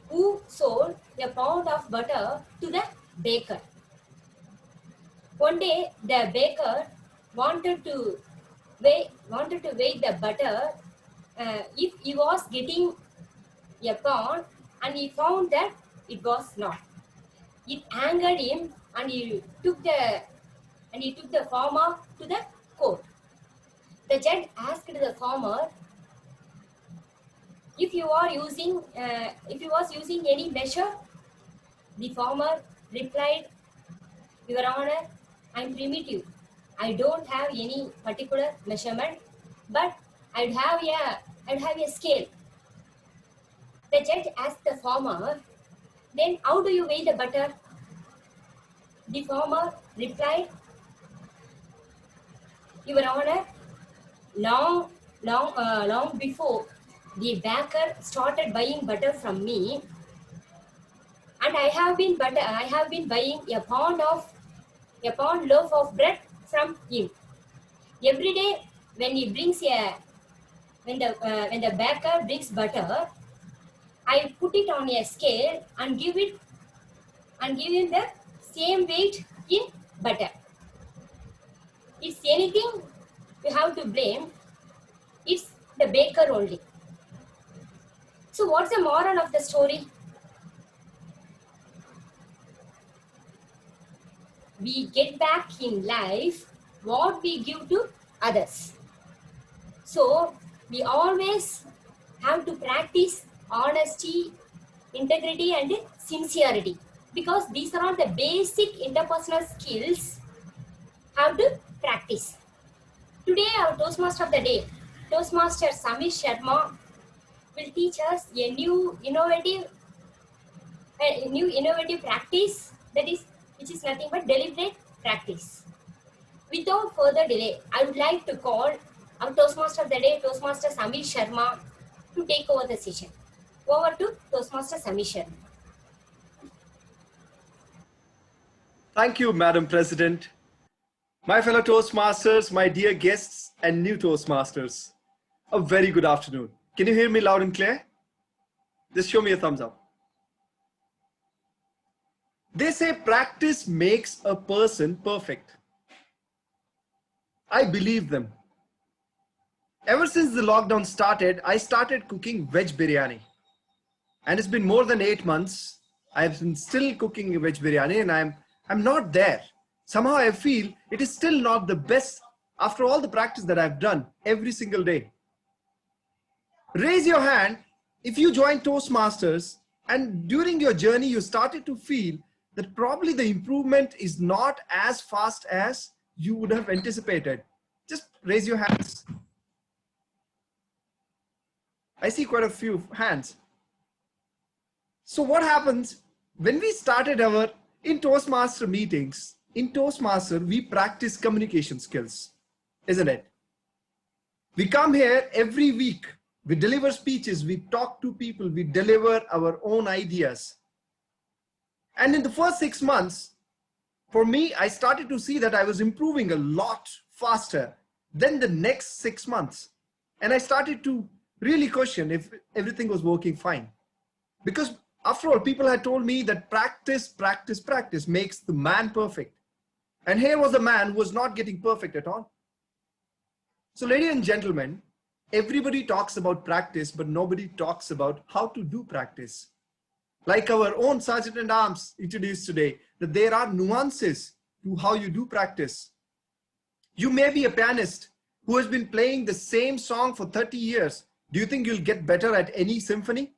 who sold a pound of butter to the baker. One day, the baker wanted to weigh the butter if he was getting a pound, and he found that it was not. It angered him, and he took the farmer to the court. The judge asked the farmer if he was using any measure. The farmer replied, "Your Honor, I am primitive. I don't have any particular measurement, but I'd have a scale." The judge asked the farmer, "Then how do you weigh the butter?" The farmer replied, "Your Honor, long before the baker started buying butter from me, and I have been buying a pound loaf of bread from him. Every day when the baker brings butter, I put it on a scale and give him the same weight in butter. If anything you have to blame, it's the baker only." So what's the moral of the story? We get back in life what we give to others. So we always have to practice honesty, integrity, and sincerity, because these are all the basic interpersonal skills have to practice. Today, our Toastmaster of the day, Toastmaster Sharma, will teach us a new innovative practice, which is nothing but deliberate practice. Without further delay, I would like to call our Toastmaster of the day, Toastmaster Sharma, to take over the session. Over to Toastmaster Sharma. Thank you, Madam President. My fellow Toastmasters, my dear guests and new Toastmasters, a very good afternoon. Can you hear me loud and clear? Just show me a thumbs up. They say practice makes a person perfect. I believe them. Ever since the lockdown started, I started cooking veg biryani. And it's been more than 8 months. I've been still cooking veg biryani, and I'm not there. Somehow I feel it is still not the best after all the practice that I've done every single day. Raise your hand if you joined Toastmasters and during your journey you started to feel that probably the improvement is not as fast as you would have anticipated. Just raise your hands. I see quite a few hands. So what happens when we started in Toastmaster meetings? In Toastmaster, we practice communication skills, isn't it? We come here every week. We deliver speeches, we talk to people, we deliver our own ideas. And in the first 6 months, for me, I started to see that I was improving a lot faster than the next 6 months. And I started to really question if everything was working fine. Because after all, people had told me that practice makes the man perfect. And here was a man who was not getting perfect at all. So ladies and gentlemen, everybody talks about practice, but nobody talks about how to do practice. Like our own Sergeant at Arms introduced today, that there are nuances to how you do practice. You may be a pianist who has been playing the same song for 30 years. Do you think you'll get better at any symphony?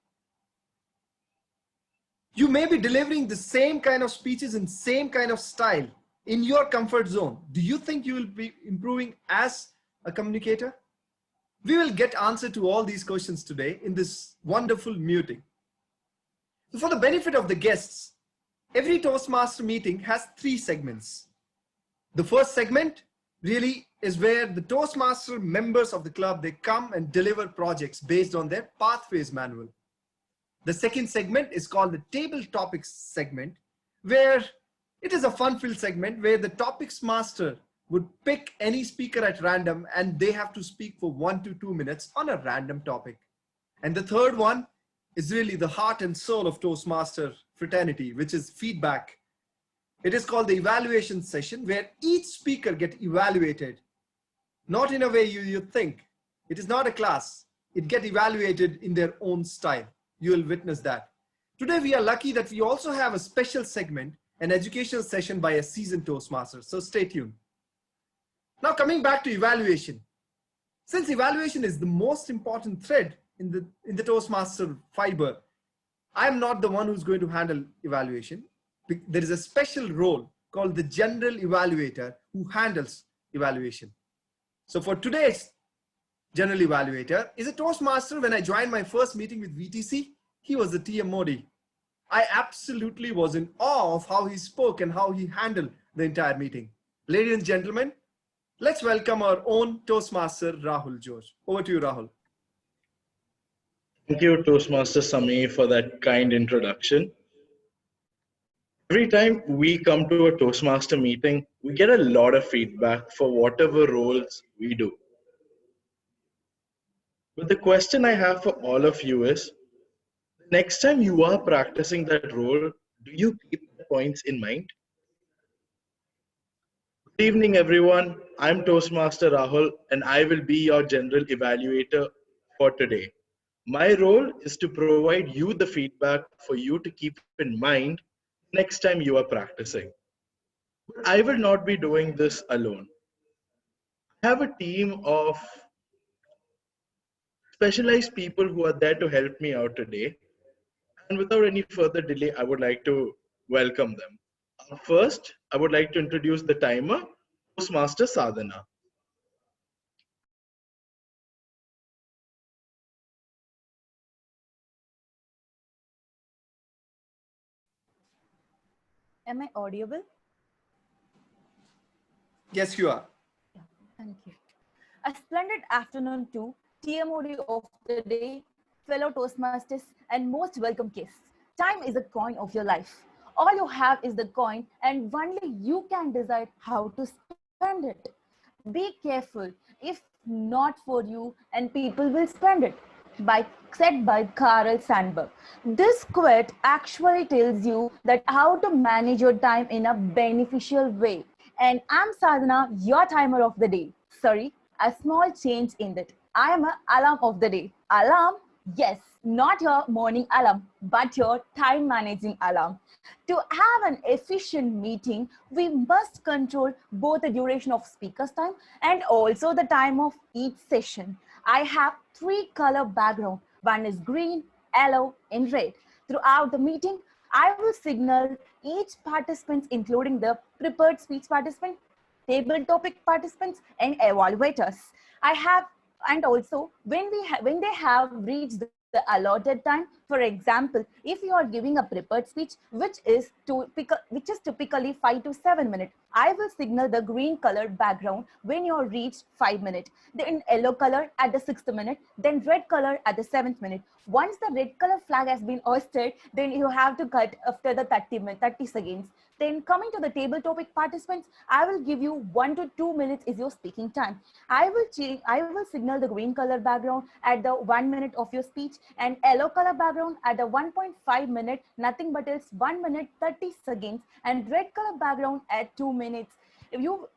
You may be delivering the same kind of speeches in same kind of style in your comfort zone. Do you think you will be improving as a communicator? We will get answer to all these questions today in this wonderful meeting. So for the benefit of the guests, every Toastmaster meeting has 3 segments. The first segment really is where the Toastmaster members of the club, they come and deliver projects based on their Pathways manual. The second segment is called the Table Topics segment, where it is a fun-filled segment where the topics master would pick any speaker at random and they have to speak for 1 to 2 minutes on a random topic. And the third one is really the heart and soul of Toastmaster fraternity, which is feedback. It is called the evaluation session, where each speaker gets evaluated, not in a way you think. It is not a class. It gets evaluated in their own style. You will witness that. Today, we are lucky that we also have a special segment, an educational session by a seasoned Toastmaster. So stay tuned. Now, coming back to evaluation. Since evaluation is the most important thread in the Toastmaster fiber, I'm not the one who's going to handle evaluation. There is a special role called the general evaluator who handles evaluation. So for today's general evaluator is a Toastmaster. When I joined my first meeting with VTC, he was the TM Modi. I absolutely was in awe of how he spoke and how he handled the entire meeting. Ladies and gentlemen, let's welcome our own Toastmaster, Rahul George. Over to you, Rahul. Thank you, Toastmaster Sami, for that kind introduction. Every time we come to a Toastmaster meeting, we get a lot of feedback for whatever roles we do. But the question I have for all of you is, next time you are practicing that role, do you keep the points in mind? Good evening, everyone. I'm Toastmaster Rahul, and I will be your general evaluator for today. My role is to provide you the feedback for you to keep in mind next time you are practicing. But I will not be doing this alone. I have a team of specialized people who are there to help me out today. And without any further delay, I would like to welcome them. First, I would like to introduce the timer, Toastmaster Sadhana. Am I audible? Yes, you are. Yeah, thank you. A splendid afternoon to TMOD of the day, fellow Toastmasters, and most welcome guests. Time is a coin of your life. All you have is the coin, and only you can decide how to spend it. Be careful, if not for you, and people will spend it. Said by Carl Sandburg. This quote actually tells you that how to manage your time in a beneficial way. And I'm Sadhana, your timer of the day. Sorry, a small change in that. I am an alarm of the day. Alarm? Yes, not your morning alarm, but your time managing alarm. To have an efficient meeting, we must control both the duration of speaker's time and also the time of each session. I have three color background. One is green, yellow, and red. Throughout the meeting, I will signal each participant, including the prepared speech participant, table topic participants, and evaluators. I have, and also when they have reached the allotted time, for example, if you are giving a prepared speech, which is typically 5 to 7 minutes, I will signal the green colored background when you reach 5 minutes, then yellow color at the 6th minute, then red color at the 7th minute. Once the red color flag has been hoisted, then you have to cut after the 30 seconds. Then coming to the table topic participants, I will give you 1 to 2 minutes is your speaking time. I will signal the green color background at the 1 minute of your speech and yellow color background at the 1.5 minute, nothing but it's 1 minute 30 seconds, and red color background at 2 minutes. If you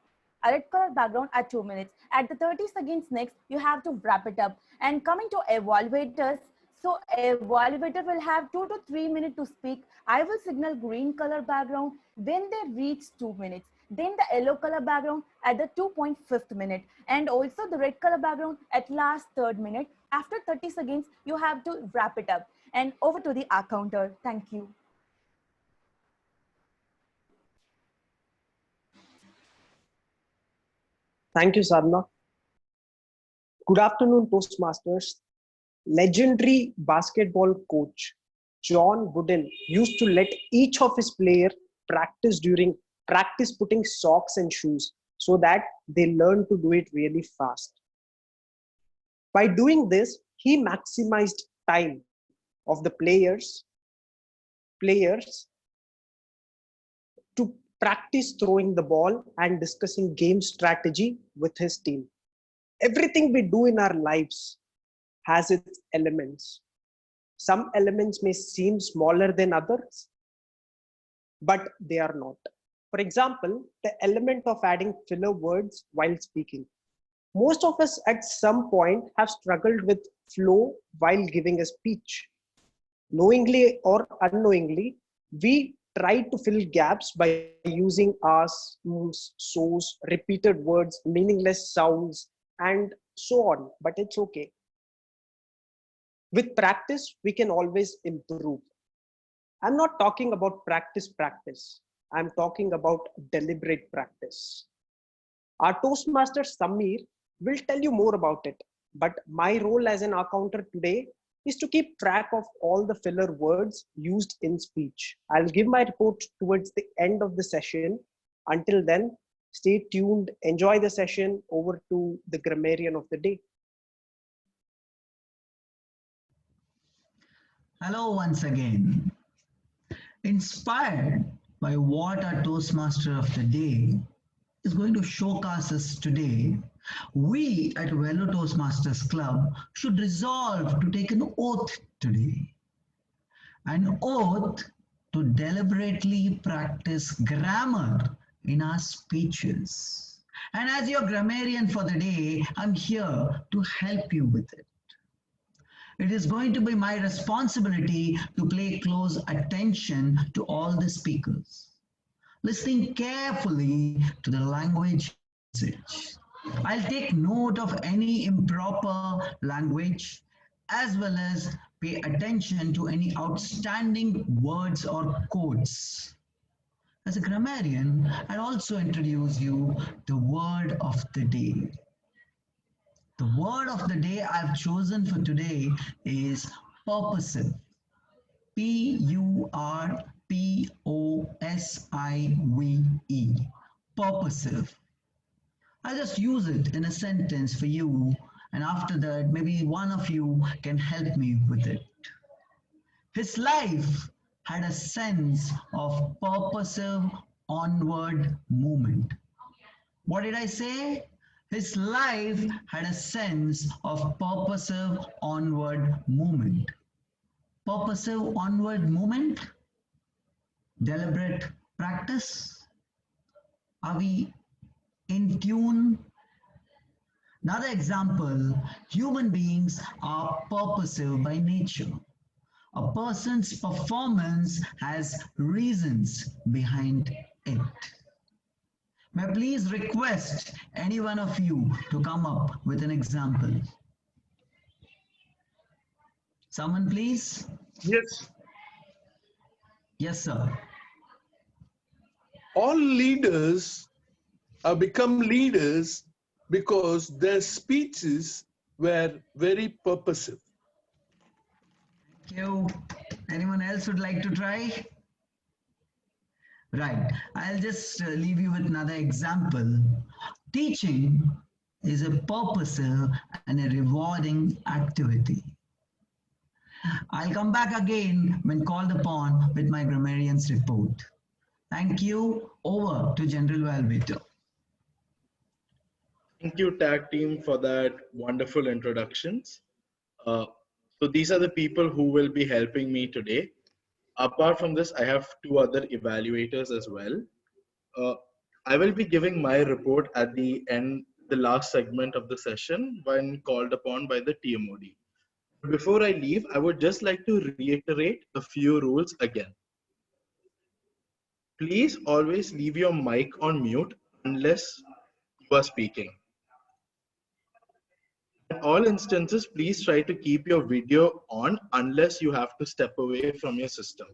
a red color background at 2 minutes. At the 30 seconds next, you have to wrap it up. And coming to evaluators, so evaluator will have 2 to 3 minutes to speak. I will signal green color background when they reach 2 minutes. Then the yellow color background at the 2.5th minute. And also the red color background at last 3rd minute. After 30 seconds, you have to wrap it up. And over to the counter. Thank you. Thank you, Sadhana. Good afternoon, Toastmasters. Legendary basketball coach John Wooden used to let each of his players practice putting socks and shoes so that they learn to do it really fast. By doing this, he maximized time of the players to practice throwing the ball and discussing game strategy with his team. Everything we do in our lives has its elements. some elements may seem smaller than others, but they are not. For example, the element of adding filler words while speaking. Most of us at some point have struggled with flow while giving a speech. Knowingly or unknowingly, we try to fill gaps by using us, so's, repeated words, meaningless sounds, and so on. But it's okay. With practice, we can always improve. I'm not talking about practice. I'm talking about deliberate practice. Our Toastmaster Samir will tell you more about it. But my role as an accountant today is to keep track of all the filler words used in speech. I'll give my report towards the end of the session. Until then, stay tuned, enjoy the session. Over to the grammarian of the day. Hello once again. Inspired by what our Toastmaster of the day is going to showcase us today, we at Vellore Toastmasters Club should resolve to take an oath today. An oath to deliberately practice grammar in our speeches. And as your grammarian for the day, I'm here to help you with it. It is going to be my responsibility to pay close attention to all the speakers, listening carefully to the language usage. I'll take note of any improper language as well as pay attention to any outstanding words or quotes. As a grammarian, I'll also introduce you the word of the day. The word of the day I've chosen for today is purposive. Purposive. Purposive. I'll just use it in a sentence for you, and after that, maybe one of you can help me with it. His life had a sense of purposive onward movement. What did I say? His life had a sense of purposive onward movement. Purposive onward movement? Deliberate practice? Are we in tune? Another example, human beings are purposive by nature. A person's performance has reasons behind it. May I please request any one of you to come up with an example? Someone please? Yes, Yes, sir. all leaders become leaders because their speeches were very purposive. Thank you. Anyone else would like to try? Right. I'll just leave you with another example. Teaching is a purposive and a rewarding activity. I'll come back again when called upon with my grammarian's report. Thank you. Over to General Evaluator. Thank you, tag team, for that wonderful introductions. So these are the people who will be helping me today. Apart from this, I have two other evaluators as well. I will be giving my report at the end, the last segment of the session when called upon by the TMOD. Before I leave, I would just like to reiterate a few rules again. Please always leave your mic on mute unless you are speaking. In all instances, please try to keep your video on unless you have to step away from your system.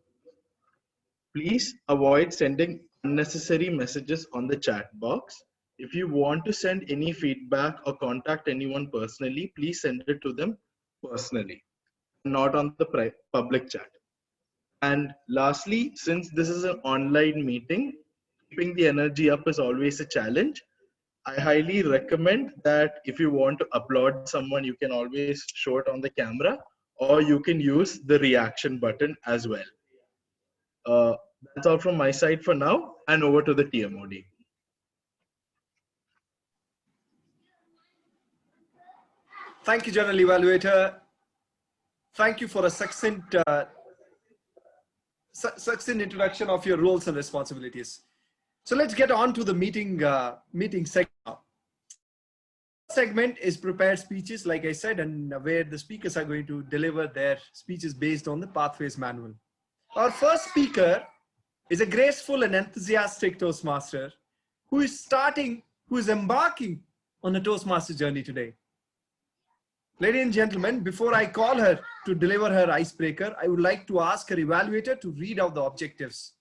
Please avoid sending unnecessary messages on the chat box. If you want to send any feedback or contact anyone personally, please send it to them personally, not on the public chat. And lastly, since this is an online meeting, keeping the energy up is always a challenge. I highly recommend that if you want to applaud someone, you can always show it on the camera, or you can use the reaction button as well. That's all from my side for now, and over to the TMOD. Thank you, General Evaluator. Thank you for a succinct introduction of your roles and responsibilities. So let's get on to the meeting segment now. Segment is prepared speeches, like I said, and where the speakers are going to deliver their speeches based on the Pathways Manual. Our first speaker is a graceful and enthusiastic Toastmaster who is embarking on a Toastmaster journey today. Ladies and gentlemen, before I call her to deliver her icebreaker, I would like to ask her evaluator to read out the objectives.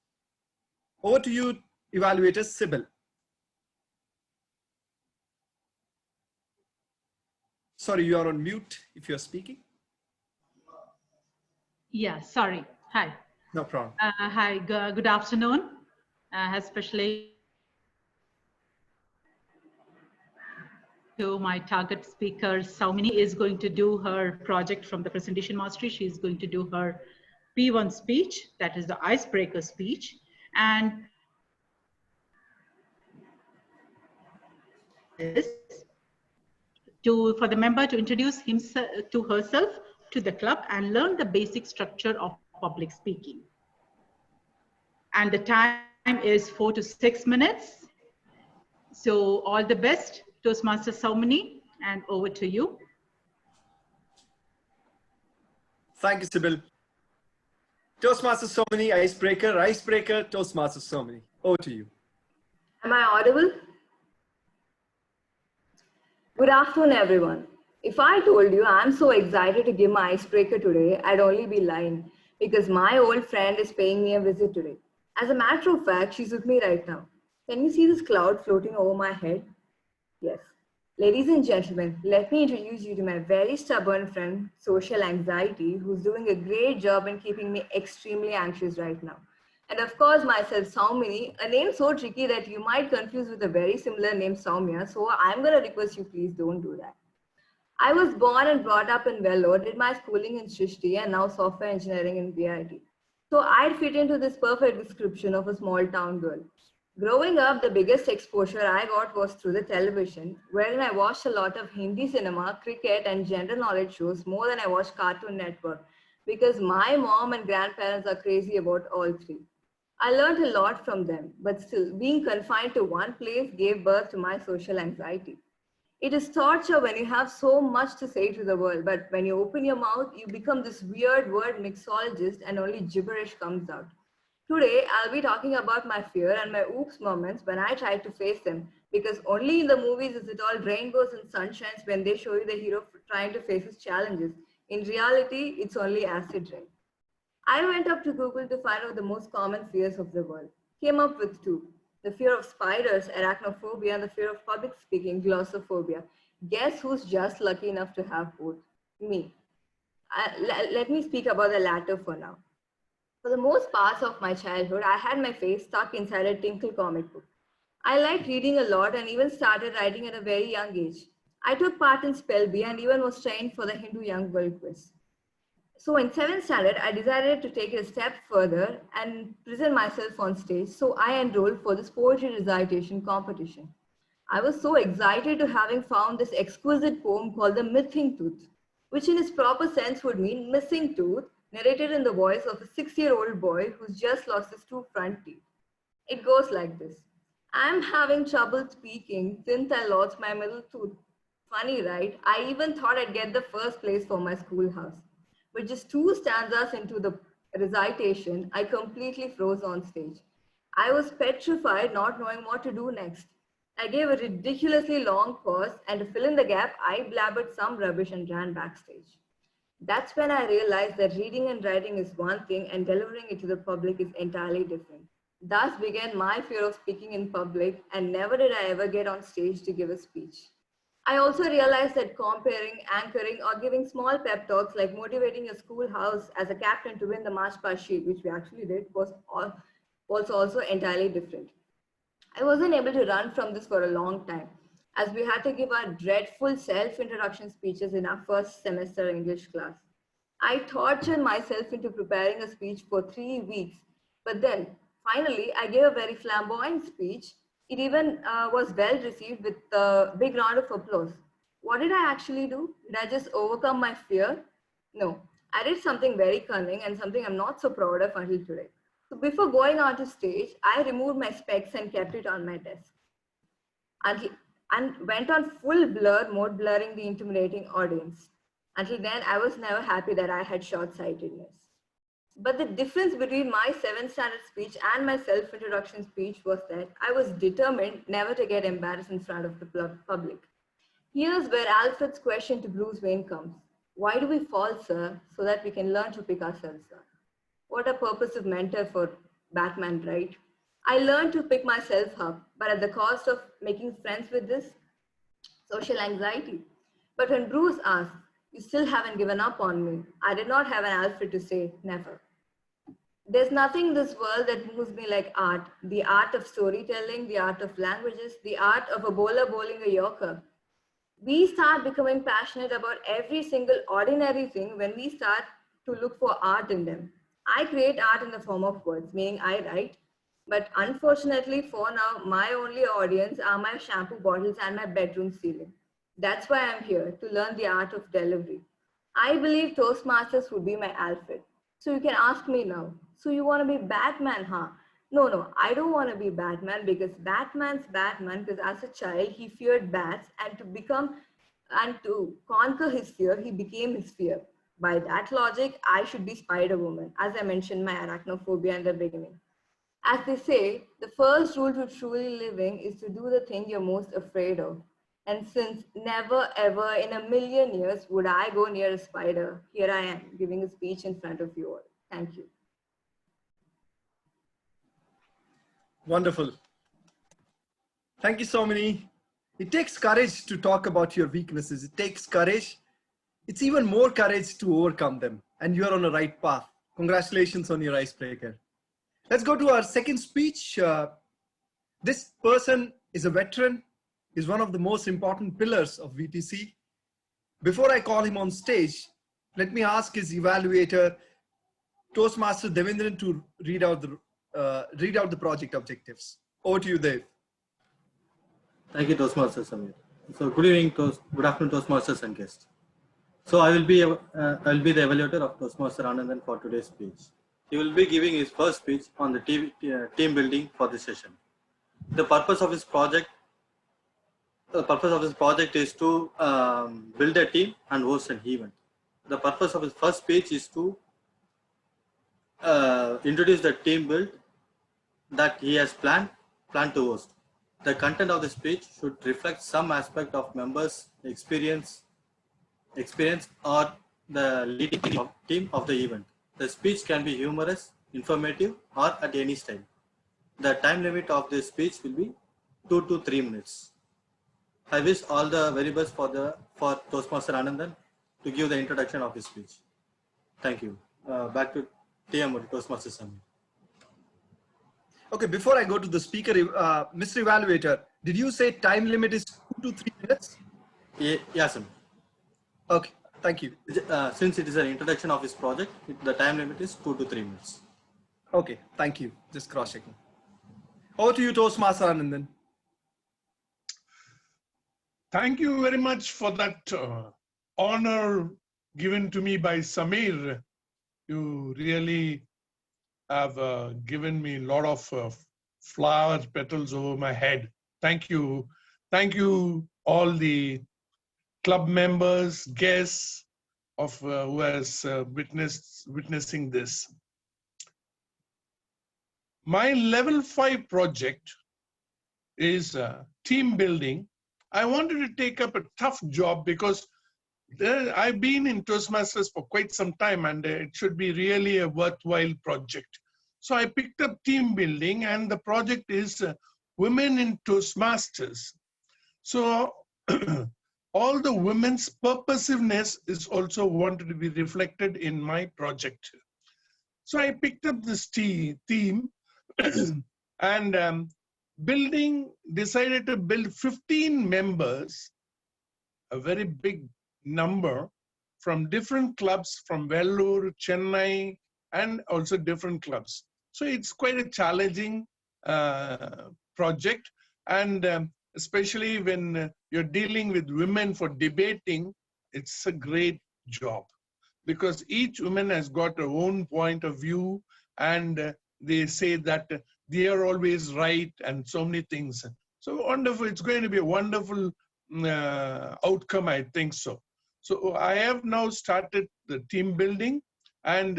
Over to you, evaluator Sybil. Sorry, you are on mute if you're speaking. Yeah, sorry. Hi. No problem. Hi, good afternoon, especially to my target speaker. Soumini is going to do her project from the presentation mastery. She's going to do her P1 speech, that is the icebreaker speech. And for the member to introduce himself to herself to the club and learn the basic structure of public speaking. And the time is 4 to 6 minutes. So all the best, Toastmaster Soumini, and over to you. Thank you, Sybil. Toastmaster Soumini, icebreaker, Toastmaster Soumini. Over to you. Am I audible? Good afternoon, everyone. If I told you I'm so excited to give my icebreaker today, I'd only be lying because my old friend is paying me a visit today. As a matter of fact, she's with me right now. Can you see this cloud floating over my head? Yes. Ladies and gentlemen, let me introduce you to my very stubborn friend, Social Anxiety, who's doing a great job in keeping me extremely anxious right now. And of course, myself, Soumini, a name so tricky that you might confuse with a very similar name, Soumya. So I'm going to request you, please don't do that. I was born and brought up in Vellore, did my schooling in Srishti and now software engineering in VIT. So I'd fit into this perfect description of a small town girl. Growing up, the biggest exposure I got was through the television, wherein I watched a lot of Hindi cinema, cricket, and general knowledge shows more than I watched Cartoon Network, because my mom and grandparents are crazy about all three. I learned a lot from them, but still, being confined to one place gave birth to my social anxiety. It is torture when you have so much to say to the world, but when you open your mouth, you become this weird word mixologist and only gibberish comes out. Today, I'll be talking about my fear and my oops moments when I try to face them, because only in the movies is it all rainbows and sunshines when they show you the hero trying to face his challenges. In reality, it's only acid rain. I went up to Google to find out the most common fears of the world. Came up with two. The fear of spiders, arachnophobia, and the fear of public speaking, glossophobia. Guess who's just lucky enough to have both? Me. Let me speak about the latter for now. For the most parts of my childhood, I had my face stuck inside a Tinkle comic book. I liked reading a lot and even started writing at a very young age. I took part in Spell Bee and even was trained for the Hindu Young World Quiz. So in 7th standard, I decided to take it a step further and present myself on stage. So I enrolled for this poetry recitation competition. I was so excited to having found this exquisite poem called the Mythic Tooth, which in its proper sense would mean missing tooth, narrated in the voice of a 6-year-old boy who's just lost his 2 front teeth. It goes like this. I'm having trouble speaking since I lost my middle tooth. Funny, right? I even thought I'd get the first place for my schoolhouse. But just 2 stanzas into the recitation, I completely froze on stage. I was petrified, not knowing what to do next. I gave a ridiculously long pause, and to fill in the gap, I blabbered some rubbish and ran backstage. That's when I realized that reading and writing is one thing and delivering it to the public is entirely different. Thus began my fear of speaking in public, and never did I ever get on stage to give a speech. I also realized that comparing, anchoring, or giving small pep talks like motivating a schoolhouse as a captain to win the March Past Sheet, which we actually did, was also entirely different. I wasn't able to run from this for a long time, as we had to give our dreadful self-introduction speeches in our first semester English class. I tortured myself into preparing a speech for 3 weeks, but then finally I gave a very flamboyant speech. It even was well received with a big round of applause. What did I actually do? Did I just overcome my fear? No. I did something very cunning and something I'm not so proud of until today. So before going onto stage, I removed my specs and kept it on my desk. And went on full blur mode, blurring the intimidating audience. Until then, I was never happy that I had short-sightedness. But the difference between my 7th standard speech and my self-introduction speech was that I was determined never to get embarrassed in front of the public. Here's where Alfred's question to Bruce Wayne comes. Why do we fall, sir? So that we can learn to pick ourselves up. What a purposive mentor for Batman, right? I learned to pick myself up, but at the cost of making friends with this social anxiety. But when Bruce asked, you still haven't given up on me, I did not have an Alfred to say never. There's nothing in this world that moves me like art. The art of storytelling, the art of languages, the art of a bowler bowling a Yorker. We start becoming passionate about every single ordinary thing when we start to look for art in them. I create art in the form of words, meaning I write. But unfortunately for now, my only audience are my shampoo bottles and my bedroom ceiling. That's why I'm here, to learn the art of delivery. I believe Toastmasters would be my Alfred. So you can ask me now, so you want to be Batman, huh? No, I don't want to be Batman because Batman's Batman because as a child, he feared bats and to conquer his fear, he became his fear. By that logic, I should be Spider-Woman, as I mentioned my arachnophobia in the beginning. As they say, the first rule to truly living is to do the thing you're most afraid of. And since never ever in a million years would I go near a spider, here I am giving a speech in front of you all. Thank you. Wonderful. Thank you so many. It takes courage to talk about your weaknesses. It takes courage. It's even more courage to overcome them. And you're on the right path. Congratulations on your icebreaker. Let's go to our second speech. This person is a veteran, is one of the most important pillars of VTC. Before I call him on stage, let me ask his evaluator, Toastmaster Devendran, to read out the project objectives. Over to you, Dev. Thank you, Toastmaster Samir. So good evening, good afternoon, Toastmasters and guests. So I will be the evaluator of Toastmaster Anandan for today's speech. He will be giving his first speech on the team building for this session. The purpose of his project is to build a team and host an event. The purpose of his first speech is to introduce the team build that he has planned to host. The content of the speech should reflect some aspect of members' experience or the leading team of the event. The speech can be humorous, informative, or at any style. The time limit of this speech will be 2 to 3 minutes. I wish all the very best for Toastmaster Anandan to give the introduction of his speech. Thank you. Back to TM Toastmaster Samir. Okay, before I go to the speaker, Mr. Evaluator, did you say time limit is 2 to 3 minutes? Yes, sir. Okay, thank you. Since it is an introduction of his project, the time limit is 2 to 3 minutes. Okay, thank you. Just cross-checking. Over to you, Toastmaster Anandan. Thank you very much for that honor given to me by Samir. You really have given me a lot of flower petals over my head. Thank you. Thank you all the club members, guests of who has witnessing this. My level 5 project is team building. I wanted to take up a tough job because I've been in Toastmasters for quite some time and it should be really a worthwhile project. So I picked up team building and the project is Women in Toastmasters. So all the women's purposiveness is also wanted to be reflected in my project. So I picked up this theme and decided to build 15 members, a very big number, from different clubs from Vellore, Chennai, and also different clubs. So it's quite a challenging project, and especially when you're dealing with women for debating, it's a great job. because each woman has got her own point of view, and they say that they are always right and so many things. So wonderful. It's going to be a wonderful outcome, I think so. So I have now started the team building, and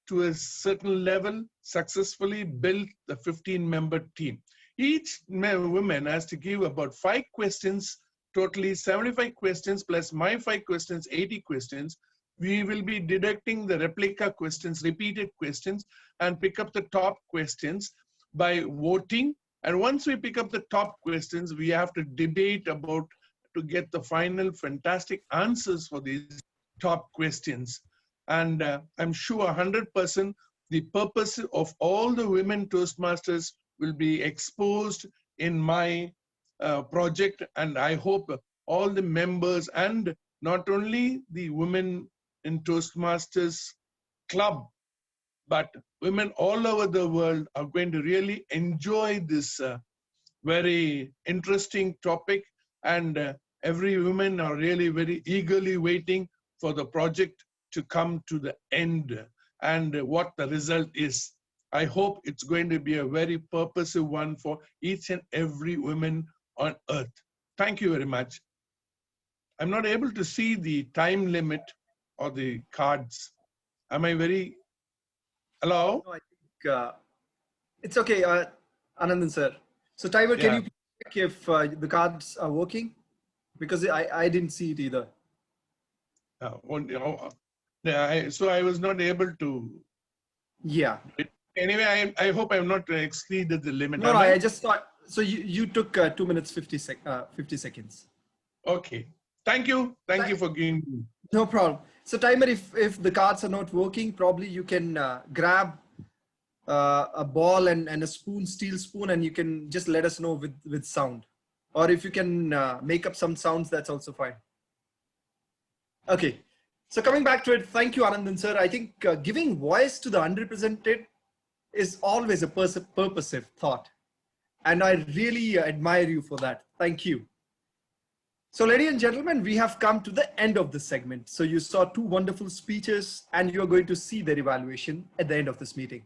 to a certain level successfully built the 15-member team. Each woman has to give about 5 questions, totally 75 questions plus my 5 questions, 80 questions. We will be deducting the replica questions, repeated questions, and pick up the top questions by voting. And once we pick up the top questions, we have to debate about to get the final fantastic answers for these top questions. And I'm sure 100% the purpose of all the women Toastmasters will be exposed in my project. And I hope all the members, and not only the women in Toastmasters club, but women all over the world are going to really enjoy this very interesting topic. And every woman are really very eagerly waiting for the project to come to the end and what the result is. I hope it's going to be a very purposive one for each and every woman on earth. Thank you very much. I'm not able to see the time limit or the cards. Am I very... Hello? No, I think it's okay, Anandan sir. So timer, Yeah. can you check if the cards are working? Because I didn't see it either. So I was not able to... Yeah. Anyway, I hope I've not exceeded the limit. No, I just thought, so you took 2 minutes, 50 seconds. Okay. Thank you. Thank you for giving me. No problem. So timer, if the cards are not working, probably you can grab a ball and a spoon, steel spoon, and you can just let us know with sound. Or if you can make up some sounds, that's also fine. Okay. So coming back to it, thank you, Anandan sir. I think giving voice to the underrepresented is always a purposive thought. And I really admire you for that. Thank you. So ladies and gentlemen, we have come to the end of this segment. So you saw 2 wonderful speeches and you're going to see their evaluation at the end of this meeting.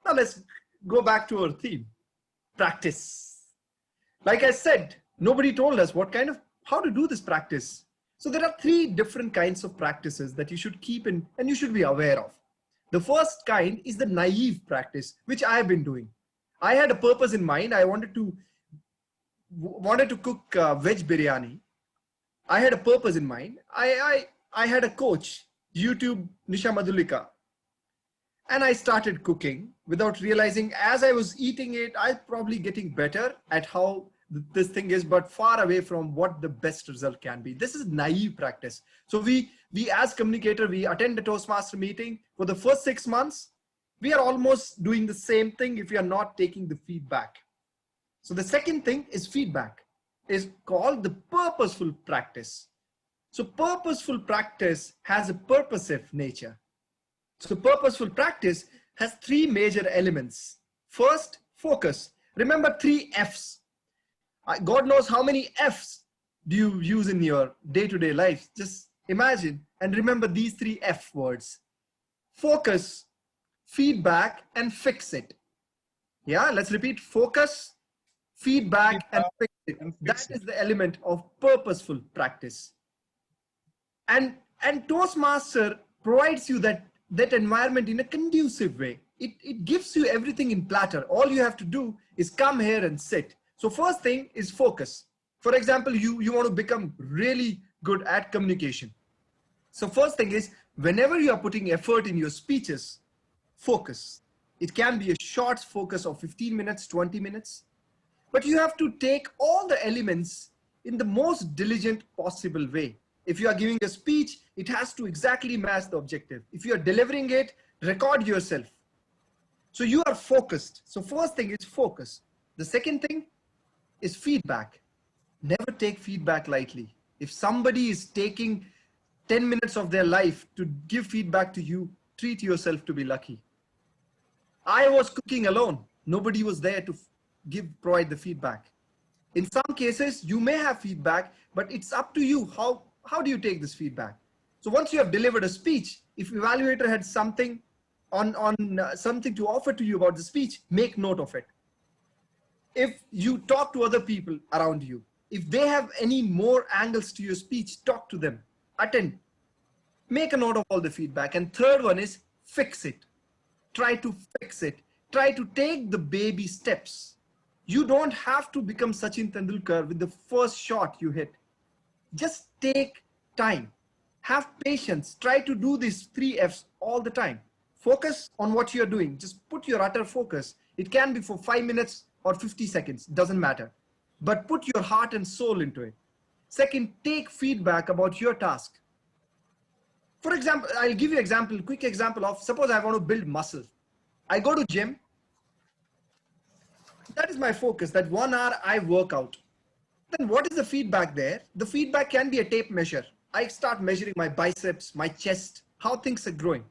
Now let's go back to our theme, practice. Like I said, nobody told us how to do this practice. So there are 3 different kinds of practices that you should keep in and you should be aware of. The first kind is the naive practice, which I have been doing. I had a purpose in mind. I wanted to cook veg biryani. I had a purpose in mind. I had a coach, YouTube Nisha Madhulika. And I started cooking without realizing as I was eating it, I was probably getting better at how this thing is, but far away from what the best result can be. This is naive practice. So we as communicator, we attend the Toastmaster meeting for the first 6 months. We are almost doing the same thing if we are not taking the feedback. So the second thing is feedback, is called the purposeful practice. So purposeful practice has a purposive nature. So purposeful practice has 3 major elements. First, focus. Remember 3 F's. God knows how many F's do you use in your day-to-day life. Just imagine and remember these 3 F words. Focus, feedback, and fix it. Yeah, let's repeat. Focus, feedback, and fix it. That is the element of purposeful practice. And Toastmaster provides you that environment in a conducive way. It gives you everything in platter. All you have to do is come here and sit. So first thing is focus. For example, you want to become really good at communication. So first thing is, whenever you are putting effort in your speeches, focus. It can be a short focus of 15 minutes, 20 minutes, but you have to take all the elements in the most diligent possible way. If you are giving a speech, it has to exactly match the objective. If you are delivering it, record yourself. So you are focused. So first thing is focus. The second thing is feedback. Never take feedback lightly. If somebody is taking 10 minutes of their life to give feedback to you, treat yourself to be lucky. I was cooking alone. Nobody was there to provide the feedback. In some cases, you may have feedback, but it's up to you. How do you take this feedback? So once you have delivered a speech, if evaluator had something something to offer to you about the speech, make note of it. If you talk to other people around you, if they have any more angles to your speech, talk to them, attend, make a note of all the feedback. And third one is fix it. Try to fix it. Try to take the baby steps. You don't have to become Sachin Tendulkar with the first shot you hit. Just take time. Have patience. Try to do these 3 F's all the time. Focus on what you're doing. Just put your utter focus. It can be for 5 minutes or 50 seconds, doesn't matter. But put your heart and soul into it. Second, take feedback about your task. For example, I'll give you a quick example of, suppose I want to build muscle. I go to gym. That is my focus, that 1 hour I work out. Then what is the feedback there? The feedback can be a tape measure. I start measuring my biceps, my chest, how things are growing.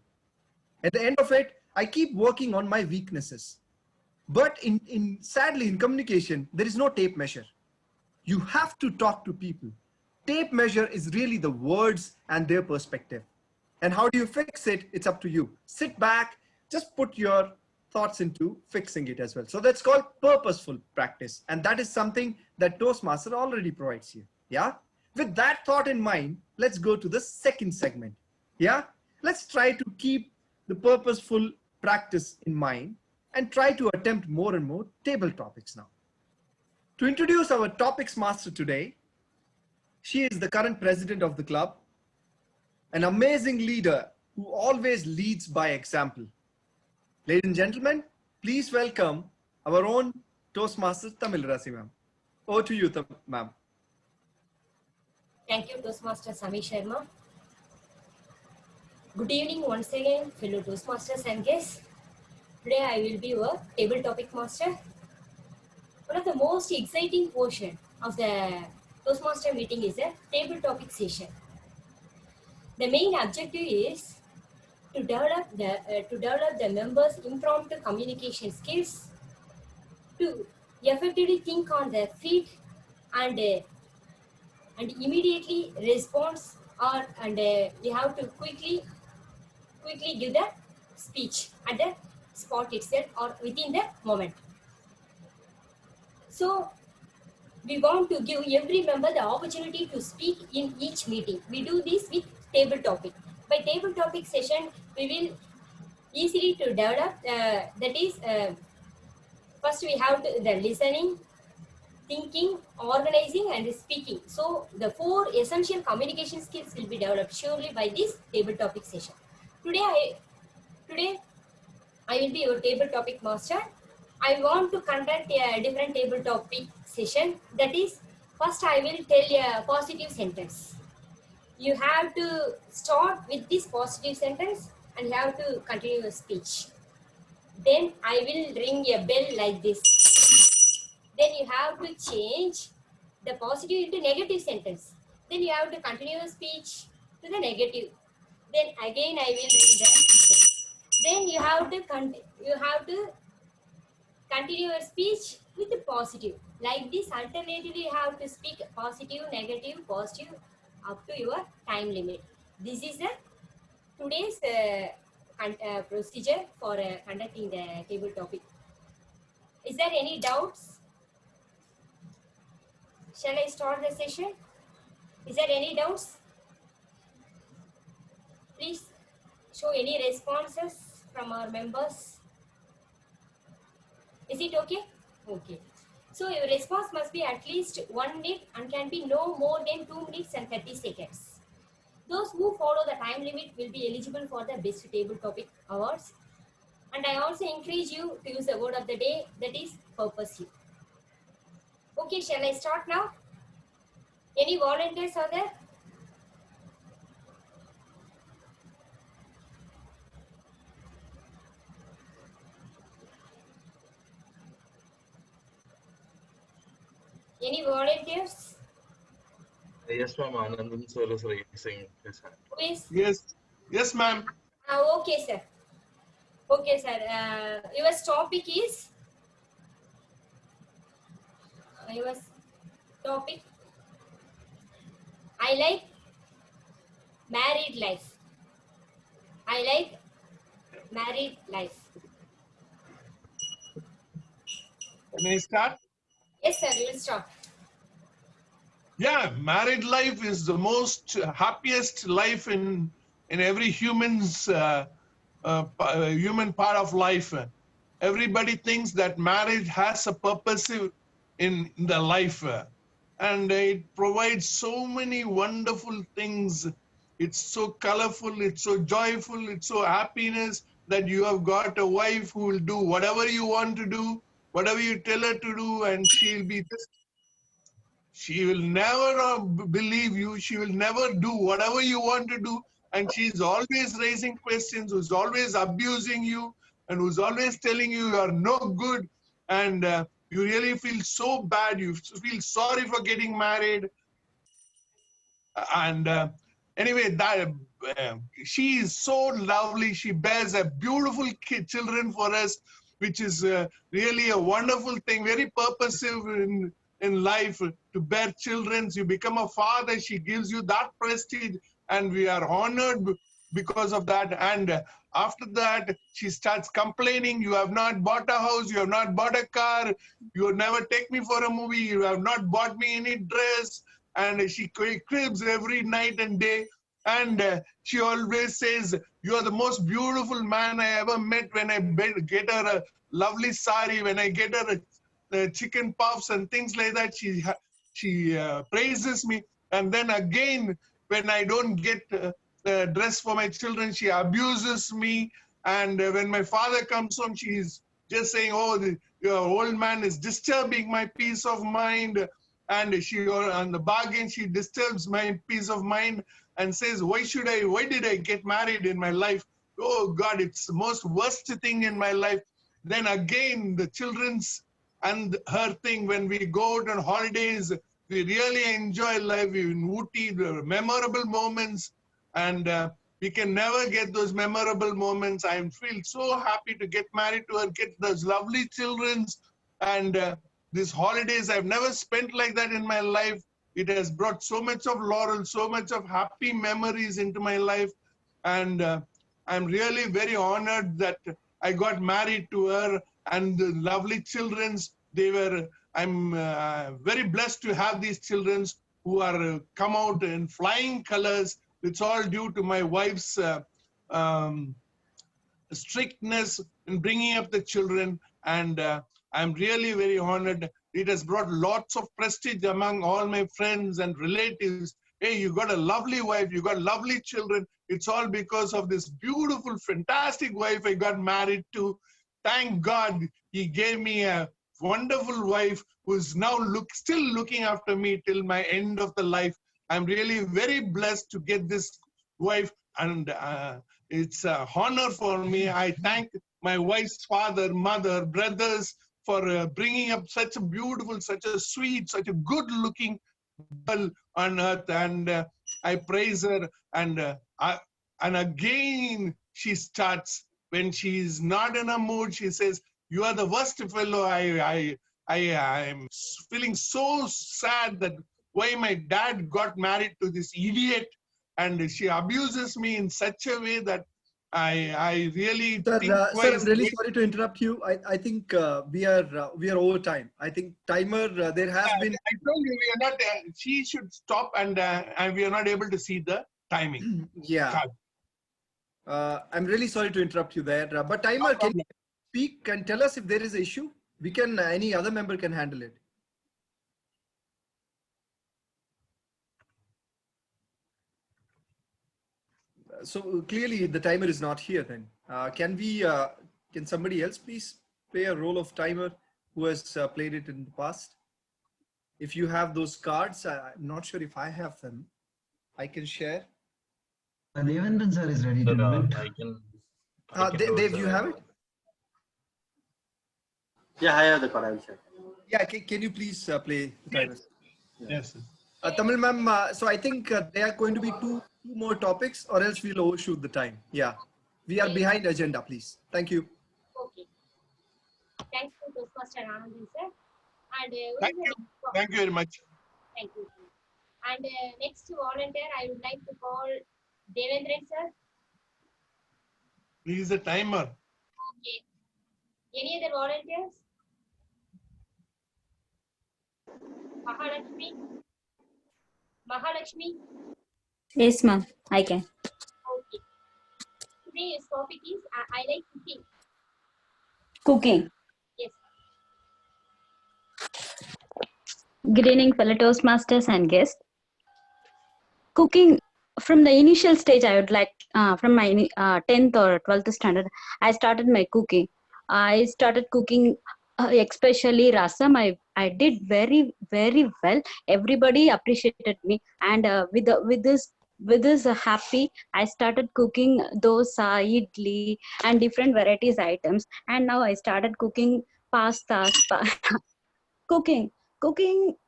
At the end of it, I keep working on my weaknesses. But sadly, in communication, there is no tape measure. You have to talk to people. Tape measure is really the words and their perspective. And how do you fix it? It's up to you. Sit back, just put your thoughts into fixing it as well. So that's called purposeful practice. And that is something that Toastmaster already provides you. Yeah. With that thought in mind, let's go to the second segment. Yeah. Let's try to keep the purposeful practice in mind and try to attempt more and more table topics now. To introduce our topics master today, she is the current president of the club, an amazing leader who always leads by example. Ladies and gentlemen, please welcome our own Toastmaster Tamil Rasi ma'am. Over to you, ma'am. Thank you, Toastmaster Sami Sharma. Good evening once again, fellow Toastmasters and guests. Today I will be your table topic master. One of the most exciting portion of the Toastmaster meeting is a table topic session. The main objective is to develop the members' impromptu communication skills, to effectively think on their feet and immediately respond, we have to quickly give the speech at the spot itself or within the moment. So we want to give every member the opportunity to speak in each meeting. We do this with table topic. By table topic session, we will easily to develop, first we have the listening, thinking, organizing and speaking. So the 4 essential communication skills will be developed surely by this table topic session. Today I will be your table topic master. I want to conduct a different table topic session. That is, first I will tell a positive sentence. You have to start with this positive sentence and you have to continue your speech. Then I will ring a bell like this. Then you have to change the positive into negative sentence. Then you have to continue your speech to the negative. Then again I will ring the bell. Then you have to continue your speech with the positive. Like this, alternatively you have to speak positive, negative, positive up to your time limit. This is the today's procedure for conducting the table topic. Is there any doubts? Shall I start the session? Is there any doubts? Please show any responses from our members. Is it okay? Okay. So your response must be at least 1 minute and can be no more than 2 minutes and 30 seconds. Those who follow the time limit will be eligible for the best table topic awards. And I also encourage you to use the word of the day, that is purposely. Okay, shall I start now? Any volunteers are there? Any volunteers? Yes, ma'am. Anandan sir is raising his hand. Please. Yes, ma'am. Okay, sir. Okay, sir. Your topic is? Your topic? I like Married life. I like married life. Can I start? Yes, sir, we will start. Yeah, married life is the most happiest life in every human's human part of life. Everybody thinks that marriage has a purpose in the life, and it provides so many wonderful things. It's so colorful, it's so joyful, it's so happiness that you have got a wife who will do whatever you want to do, whatever you tell her to do, and she'll be just, she will never believe you. She will never do whatever you want to do. And she's always raising questions, who's always abusing you, and who's always telling you you are no good. And you really feel so bad. You feel sorry for getting married. And anyway, that she is so lovely. She bears a beautiful children for us, which is really a wonderful thing, very purposive in life to bear children. You become a father, she gives you that prestige, and we are honored because of that. And after that, she starts complaining, you have not bought a house, you have not bought a car, you never take me for a movie, you have not bought me any dress. And she cribs every night and day. And she always says, you are the most beautiful man I ever met. When I get her a lovely sari, when I get her chicken puffs and things like that, she praises me. And then again, when I don't get the dress for my children, she abuses me. And when my father comes home, she's just saying, oh, your old man is disturbing my peace of mind. And she, on the bargain, she disturbs my peace of mind and says, why did I get married in my life? Oh God, it's the most worst thing in my life. Then again, the children's and her thing, when we go out on holidays, we really enjoy life in Ooty, the memorable moments, and we can never get those memorable moments. I feel so happy to get married to her, get those lovely children's, and these holidays I've never spent like that in my life. It has brought so much of laurel, so much of happy memories into my life, and I'm really very honored that I got married to her, and the lovely children's. I'm very blessed to have these children's who are come out in flying colors. It's all due to my wife's um, strictness in bringing up the children, and I'm really very honored. It has brought lots of prestige among all my friends and relatives. Hey, you got a lovely wife, you got lovely children. It's all because of this beautiful, fantastic wife I got married to. Thank God he gave me a wonderful wife who's now still looking after me till my end of the life. I'm really very blessed to get this wife, and it's an honor for me. I thank my wife's father, mother, brothers for bringing up such a beautiful, such a sweet, such a good-looking girl on earth, and I praise her. And again, she starts when she's not in a mood. She says, "You are the worst fellow. I'm feeling so sad that why my dad got married to this idiot." And she abuses me in such a way that I really think Sir, twice. I'm really sorry to interrupt you. I think we are over time. I think timer. There has been. I told you we are not. She should stop, and we are not able to see the timing. Yeah. I'm really sorry to interrupt you there. But timer, can you speak and tell us if there is an issue? We can. Any other member can handle it. So clearly the timer is not here then. Can somebody else please play a role of timer who has played it in the past? If you have those cards, I'm not sure if I have them. I can share. Devendran sir is ready to do it. I can Dave, you have it? Yeah, I have the card. I will share. Yeah, can you please play the timer? Yes. Tamil ma'am, so I think there are going to be two more topics, or else we'll overshoot the time. Yeah, we are behind agenda, please. Thank you. Okay. Thank you, Toastmaster Anand sir. And Thank you very much. Thank you. And next volunteer, I would like to call Devendran sir? He is a timer. Okay. Any other volunteers? Mahalakshmi? Mahalakshmi? Yes, ma'am. I can. Okay. Today's topic is I like cooking. Cooking. Yes. Good evening, fellow Toastmasters and guests. Cooking from the initial stage, I would like, from my 10th or 12th standard, I started my cooking. I started cooking, especially rasam. I did very, very well. Everybody appreciated me. And with this happy, I started cooking dosa, idli, and different varieties items. And now I started cooking pastas, cooking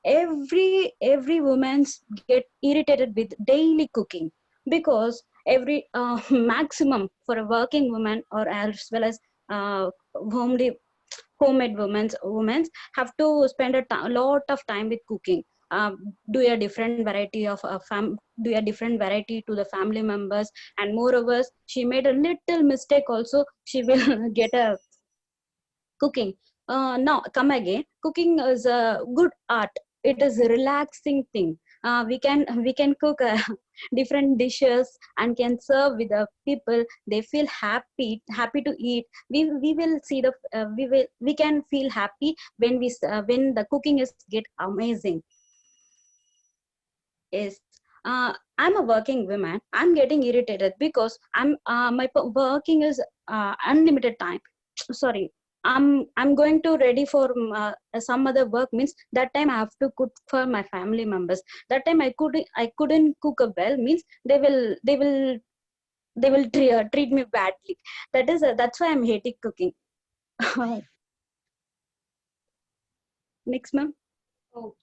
every woman's get irritated with daily cooking, because every maximum for a working woman or as well as homely homemade women have to spend a lot of time with cooking, do a different variety of do a different variety to the family members, and moreover she made a little mistake also, she will get a cooking. Now come again, cooking is a good art, it is a relaxing thing. We can cook different dishes and can serve with the people, they feel happy to eat. We will see the we can feel happy when when the cooking is get amazing. Yes. I'm a working woman, I'm getting irritated because working is unlimited time. Sorry, I'm going to ready for some other work, means that time I have to cook for my family members. That time I couldn't cook a well, means they will treat me badly. That's why I'm hating cooking. Next, ma'am. Okay.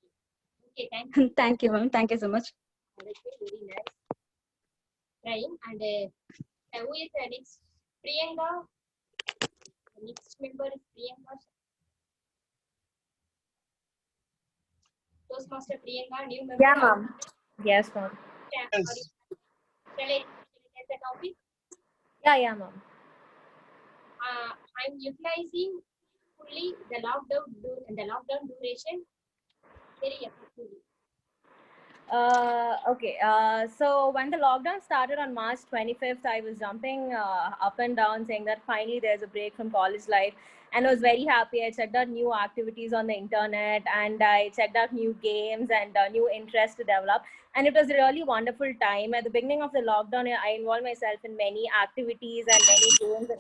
Okay, thank you. Thank you, ma'am. Thank you so much. That's very nice. Right. And who is the next? Priyanka. The next member is Priyanka. Toastmaster Priyanka, new member. Yeah, ma'am. Yes, ma'am. Yes. Shall I get the topic? Yeah, ma'am. I'm utilizing fully the lockdown duration very effectively. Okay. So when the lockdown started on March 25th, I was jumping up and down saying that finally there's a break from college life. And I was very happy. I checked out new activities on the internet, and I checked out new games and new interests to develop. And it was a really wonderful time. At the beginning of the lockdown, I involved myself in many activities and many games.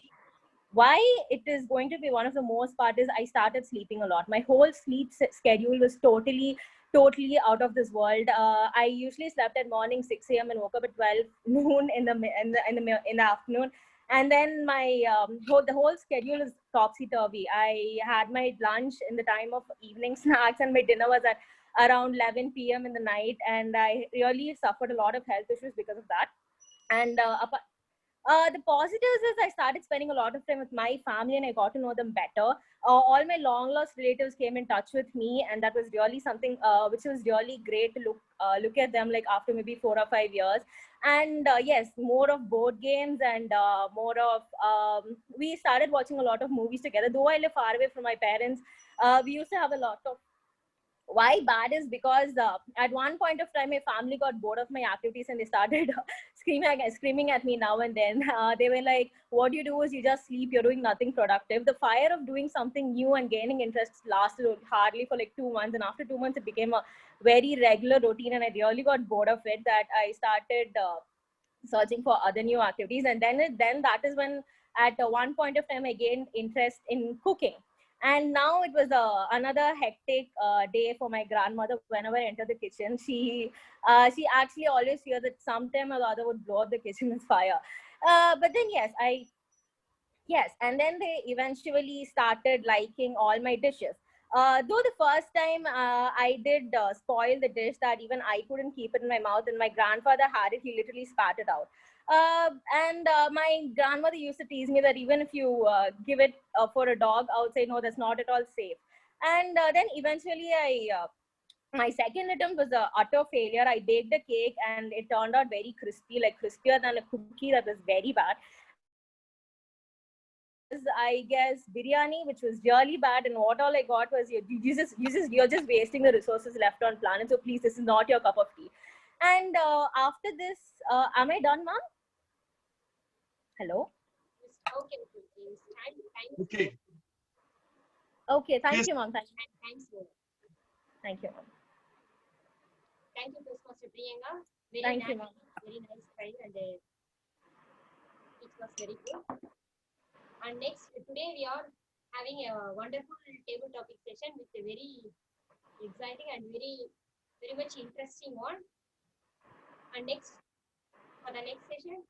Why it is going to be one of the most part is I started sleeping a lot. My whole sleep schedule was totally out of this world. I usually slept at morning 6 a.m. and woke up at 12 noon in the afternoon. And then the whole schedule is topsy-turvy. I had my lunch in the time of evening snacks, and my dinner was at around 11 p.m. in the night. And I really suffered a lot of health issues because of that. And the positives is I started spending a lot of time with my family, and I got to know them better. All my long lost relatives came in touch with me, and that was really something which was really great to look at them like after maybe 4 or 5 years. And yes, more of board games and more of we started watching a lot of movies together. Though I live far away from my parents, we used to have a lot of. Why bad is because at one point of time my family got bored of my activities, and they started screaming at me now and then. They were like, what you do is you just sleep, you're doing nothing productive. The fire of doing something new and gaining interest lasted hardly for like 2 months, and after 2 months it became a very regular routine, and I really got bored of it, that I started searching for other new activities. And then that is when at one point of time I gained interest in cooking. And now it was another hectic day for my grandmother. Whenever I enter the kitchen, she actually always fears that sometime or the other would blow up the kitchen with fire. But then yes, and then they eventually started liking all my dishes. Though the first time I did spoil the dish, that even I couldn't keep it in my mouth, and my grandfather had it, he literally spat it out. And my grandmother used to tease me that even if you give it for a dog, I would say, no, that's not at all safe. And then eventually My second attempt was a utter failure. I baked a cake and it turned out very crispy, like crispier than a cookie. That was very bad. I guess biryani, which was really bad, and what all I got was you're just wasting the resources left on planet. So please, this is not your cup of tea. And after this, am I done, ma'am? Hello. Okay. Okay. Okay. Thank Yes. you, ma'am. Thanks. Thank you, ma'am. Thank you, Toastmaster Priyanka. Thank you, ma'am. Very nice time, and it was very good. And next, today we are having a wonderful table topic session with a very exciting and very much interesting one. And next, for the next session,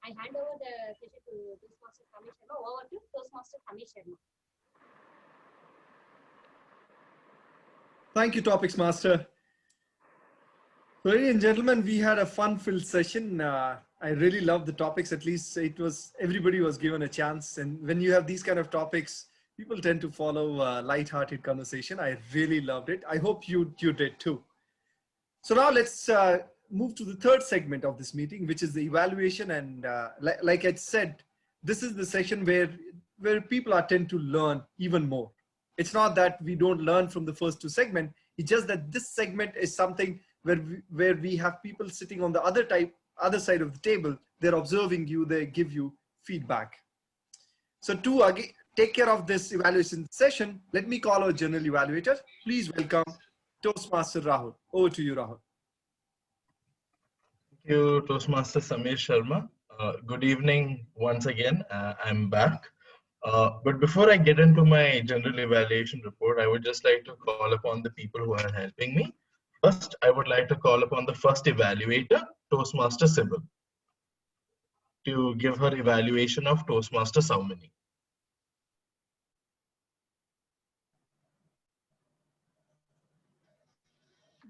I hand over the session to Toastmaster Kamesh Sharma. Over to Toastmaster Kamesh Sharma. Thank you, Topics Master. Ladies and gentlemen, we had a fun-filled session. I really love the topics. At least everybody was given a chance. And when you have these kind of topics, people tend to follow light-hearted conversation. I really loved it. I hope you did too. So now let's move to the third segment of this meeting, which is the evaluation. And like I said, this is the session where people tend to learn even more. It's not that we don't learn from the first two segments. It's just that this segment is something where we have people sitting on the other side of the table. They're observing you, they give you feedback. So to take care of this evaluation session, let me call our general evaluator. Please welcome Toastmaster Rahul. Over to you, Rahul. Thank you, Toastmaster Sameer Sharma. Good evening once again. I'm back. But before I get into my general evaluation report, I would just like to call upon the people who are helping me. First, I would like to call upon the first evaluator, Toastmaster Sybil, to give her evaluation of Toastmaster Saumini.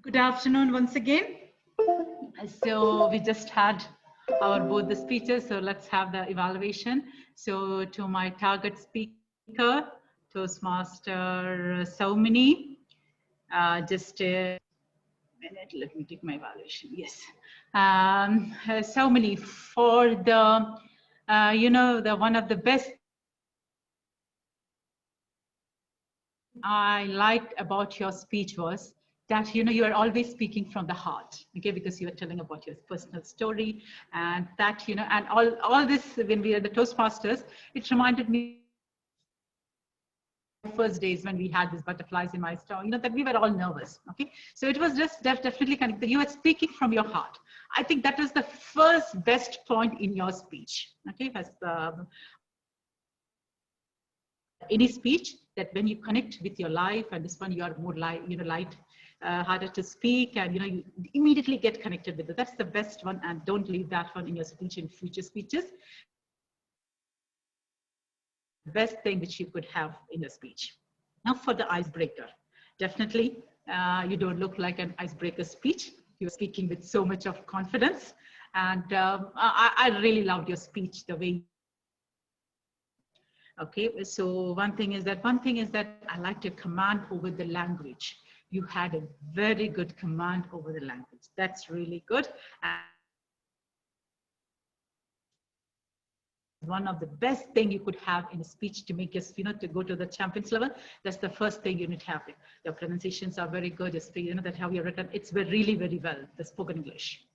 Good afternoon once again. So we just had both the speeches, so let's have the evaluation. So to my target speaker, Toastmaster Saumini, just a minute, let me take my evaluation. Yes, Saumini, for the the one of the best I liked about your speech was that you are always speaking from the heart, okay, because you are telling about your personal story, and that and all this, when we are the Toastmasters, it reminded me first days when we had these butterflies in my stomach, that we were all nervous, okay. So it was just definitely kind of, you were speaking from your heart. I think that was the first best point in your speech, okay. As any speech, that when you connect with your life, and this one you are more light harder to speak, and you immediately get connected with it. That's the best one, and don't leave that one in your speech in future speeches. Best thing which you could have in your speech. Now for the icebreaker, definitely you don't look like an icebreaker speech. You're speaking with so much of confidence, and I really loved your speech, the way. Okay, so one thing is that I liked your command over the language. You had a very good command over the language. That's really good. And one of the best thing you could have in a speech to make us, to go to the champions level. That's the first thing you need to have. Your pronunciations are very good. That how you're written. It's really, very well, the spoken English.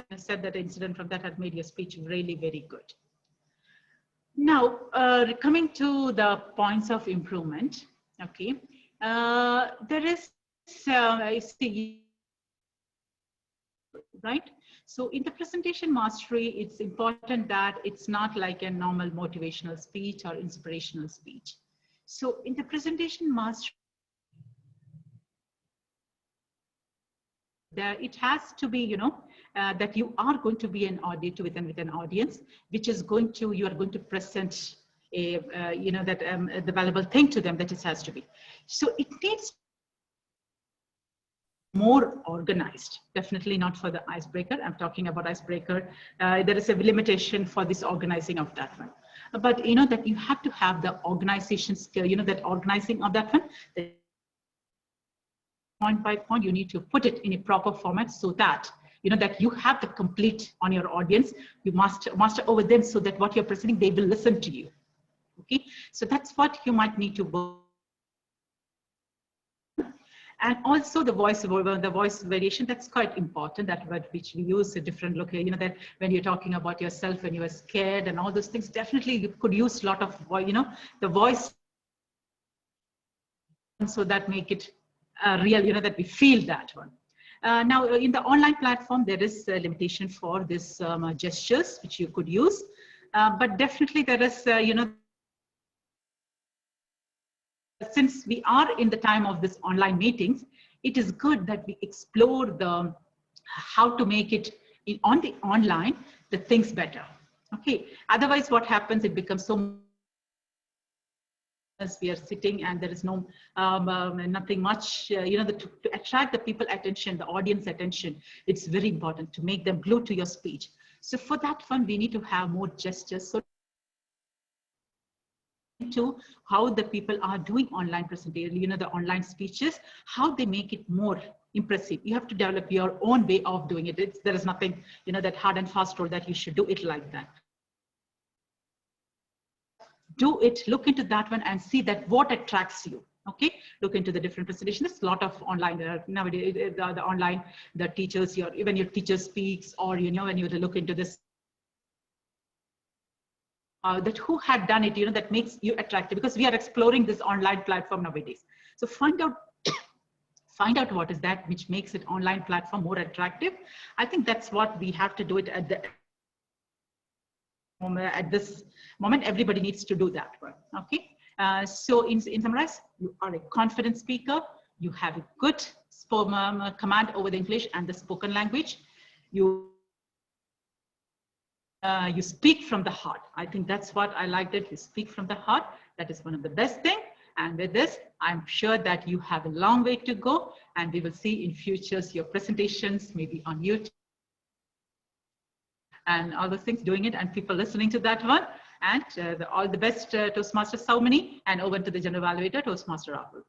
I said that incident from that had made your speech really very good. Now, coming to the points of improvement, okay, there is, I see, right? So in the presentation mastery, it's important that it's not like a normal motivational speech or inspirational speech. So in the presentation mastery, it has to be, that you are going to be an auditor with an audience, which is going to, you are going to present a, the valuable thing to them, that it has to be. So it needs more organized, definitely not for the icebreaker. I'm talking about icebreaker. There is a limitation for this organizing of that one. but you know that you have to have the organization skill, you know, that organizing of that one, that point by point, you need to put it in a proper format so that, you know, that you have the complete on your audience, you master over them so that what you're presenting, they will listen to you. Okay, so that's what you might need to work. And also the voice variation, that's quite important, that word which we use a different look, you know, that when you're talking about yourself, when you are scared and all those things, definitely you could use a lot of, you know, the voice, so that make it real, you know, that we feel that one. Now in the online platform, there is a limitation for this gestures which you could use, but definitely there is, you know, since we are in the time of this online meetings, it is good that we explore the how to make it on the online, the things better. Okay, otherwise what happens, it becomes so as we are sitting and there is no nothing much, you know, to attract the people attention, the audience attention. It's very important to make them glued to your speech. So for that one, we need to have more gestures. So to how the people are doing online presentation, you know, the online speeches, how they make it more impressive. You have to develop your own way of doing it. There is nothing, you know, that hard and fast rule that you should do it like that. Do it, look into that one and see that what attracts you. Okay, look into the different presentations. There's a lot of online nowadays, the online, the teachers, even your teacher speaks, or, you know, when you look into this, that who had done it, you know, that makes you attractive, because we are exploring this online platform nowadays. So find out what is that which makes it online platform more attractive. I think that's what we have to do it at the moment. At this moment, everybody needs to do that one. Okay, so in summarize, you are a confident speaker, you have a good command over the English and the spoken language, you speak from the heart. I think that's what I liked it. You speak from the heart. That is one of the best thing. And with this, I'm sure that you have a long way to go, and we will see in futures your presentations, maybe on YouTube and all those things, doing it, and people listening to that one. And all the best, Toastmaster Saumani, and over to the General Evaluator, Toastmaster Rahul.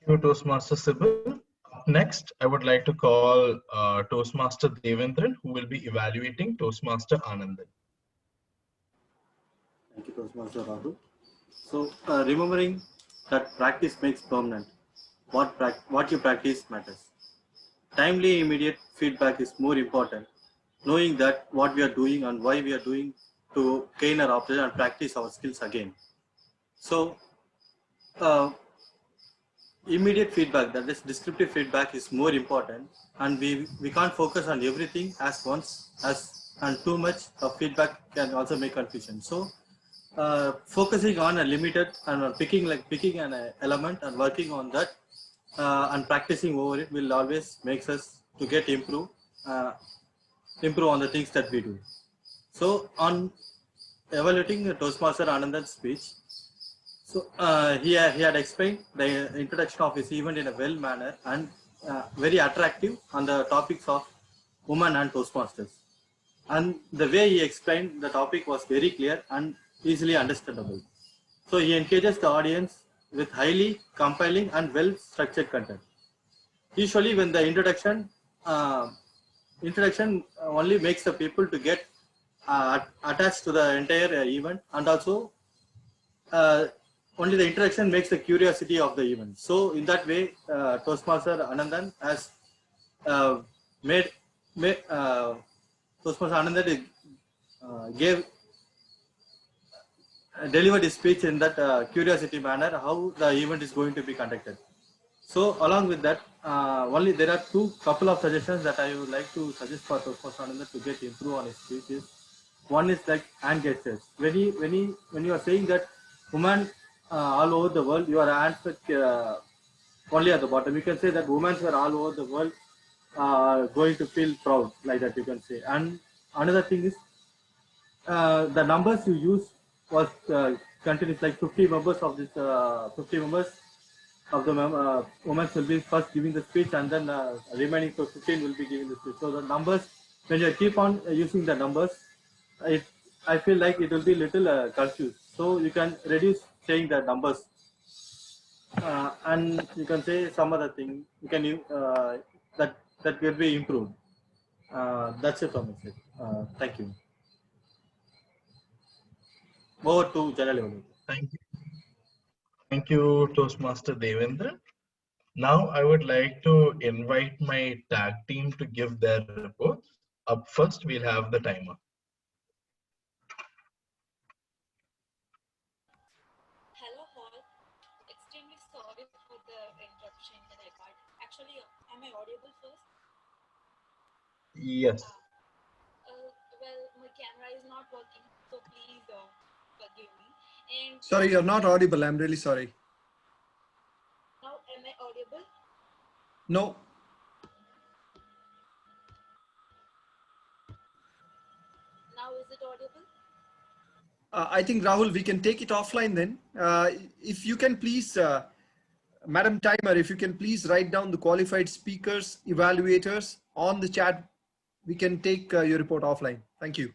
Thank you, Toastmaster Sibyl. Next, I would like to call Toastmaster Devendran, who will be evaluating Toastmaster Anandan. Thank you, Toastmaster Rahul. So, remembering that practice makes permanent. What you practice matters. Timely, immediate feedback is more important. Knowing that what we are doing and why we are doing to gain our operation and practice our skills again. So, immediate feedback, that is descriptive feedback, is more important, and we can't focus on everything as once, and too much of feedback can also make confusion. So focusing on a limited and picking an element and working on that and practicing over it will always makes us to get improve on the things that we do. So on evaluating Toastmaster Anandan's speech, so he had explained the introduction of his event in a well manner and very attractive on the topics of women and Toastmasters. And the way he explained the topic was very clear and easily understandable. So he engages the audience with highly compelling and well-structured content. Usually when the introduction only makes the people to get attached to the entire event, and also only the introduction makes the curiosity of the event. So in that way, Toastmaster Anandan has Toastmaster Anandan delivered his speech in that curiosity manner, how the event is going to be conducted. So along with that, only there are couple of suggestions that I would like to suggest for Toastmaster Anandan to get improve on his speech. One is like hand gestures. When you are saying that women all over the world, your hands only at the bottom. You can say that women are all over the world going to feel proud, like that you can say. And another thing is the numbers you use was continuous, like 50 members of this 50 members of the women will be first giving the speech, and then remaining 15 will be giving the speech. So the numbers, when you keep on using the numbers, I feel like it will be little confused. So you can reduce saying the numbers, and you can say some other thing. You can that will be improved. That's it from my side. Thank you. Over to general evaluation. Thank you. Thank you, Toastmaster Devendra. Now I would like to invite my tag team to give their reports. Up first, we'll have the timer. Hello all. Extremely sorry for the interruption that I got. Actually, am I audible first? Yes. Well, my camera is not working, so please forgive me. And Sorry, you're not audible. I'm really sorry. now, am I audible? No. Now, is it audible? I think, Rahul, we can take it offline then. If you can please, Madam Timer, if you can please write down the qualified speakers, evaluators on the chat, we can take your report offline. Thank you.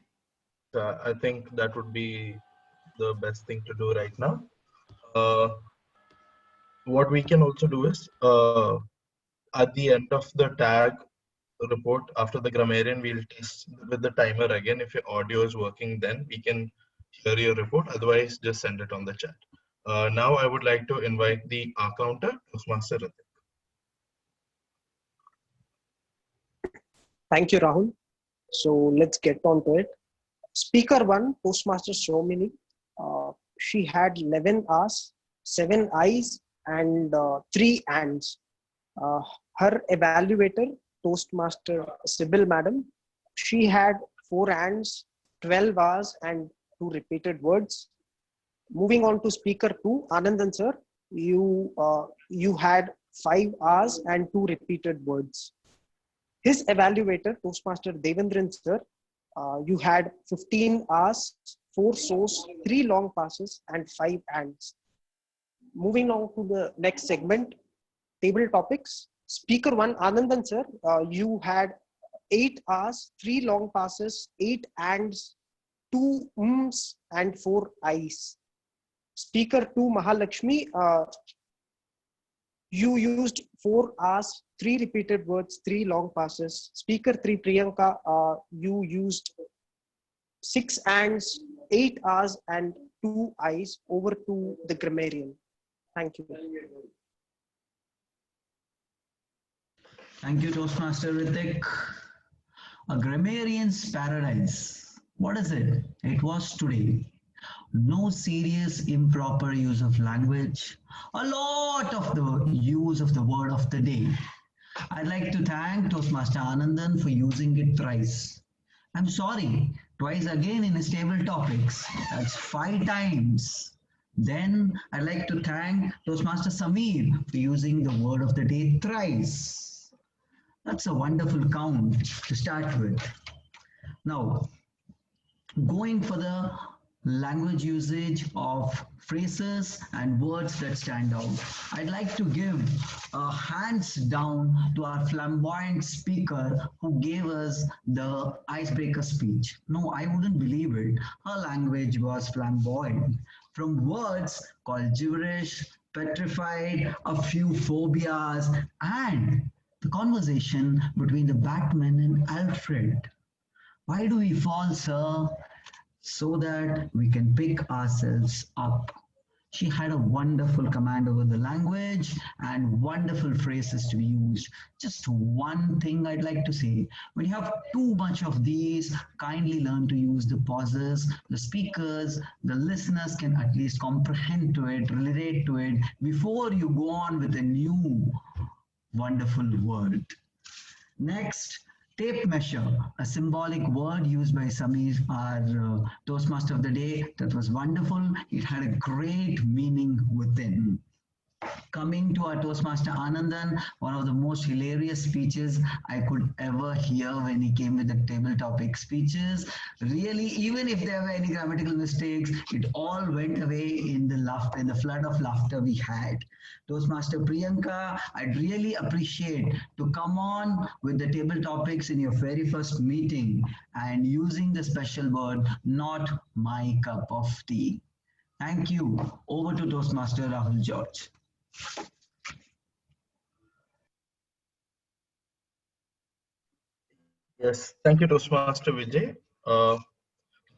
I think that would be the best thing to do right now. What we can also do is, at the end of the tag report, after the grammarian, we'll test with the timer again. If your audio is working, then we can hear your report. Otherwise, just send it on the chat. Now I would like to invite the accountant, Toastmaster Ritik. Thank you, Rahul. So let's get on to it. Speaker 1, Toastmaster Shomini. She had 11 R's, 7 I's, and 3 ands. Her evaluator, Toastmaster Sybil Madam, she had 4 ands, 12 R's, and 2 repeated words. Moving on to Speaker 2, Anandan sir, you had 5 R's and 2 repeated words. His evaluator, Toastmaster Devendran sir, you had 15 R's, 4 so's, 3 long passes, and 5 ands. Moving on to the next segment, table topics. Speaker 1, Anandan sir, you had 8 R's, 3 long passes, 8 ands, 2 ums, and 4 I's. Speaker 2, Mahalakshmi, you used 4 R's, 3 repeated words, 3 long passes. Speaker 3, Priyanka, you used 6 ands, 8 R's, and 2 I's. Over to the grammarian. Thank you. Thank you, Toastmaster Ritik. A grammarian's paradise. What is it? It was today. No serious improper use of language. A lot of the use of the word of the day. I'd like to thank Toastmaster Anandan for using it thrice. I'm sorry, twice again in his table topics. That's 5 times. Then I'd like to thank Toastmaster Samir for using the word of the day thrice. That's a wonderful count to start with. Now, going for the language usage of phrases and words that stand out, I'd like to give a hands down to our flamboyant speaker who gave us the icebreaker speech. No, I wouldn't believe it. Her language was flamboyant. From words called gibberish, petrified, a few phobias, and the conversation between the Batman and Alfred. Why do we fall, sir? So that we can pick ourselves up. She had a wonderful command over the language and wonderful phrases to be used. Just one thing I'd like to say, when you have too much of these, kindly learn to use the pauses. The speakers, the listeners can at least comprehend to it, relate to it before you go on with a new wonderful word. Next, tape measure, a symbolic word used by Samir, our Toastmaster of the day. That was wonderful. It had a great meaning within. Coming to our Toastmaster Anandan, one of the most hilarious speeches I could ever hear when he came with the table topic speeches. Really, even if there were any grammatical mistakes, it all went away in the laughter, in the flood of laughter we had. Toastmaster Priyanka, I'd really appreciate to come on with the table topics in your very first meeting and using the special word, not my cup of tea. Thank you. Over to Toastmaster Rahul George. Yes, thank you, Toastmaster Vijay.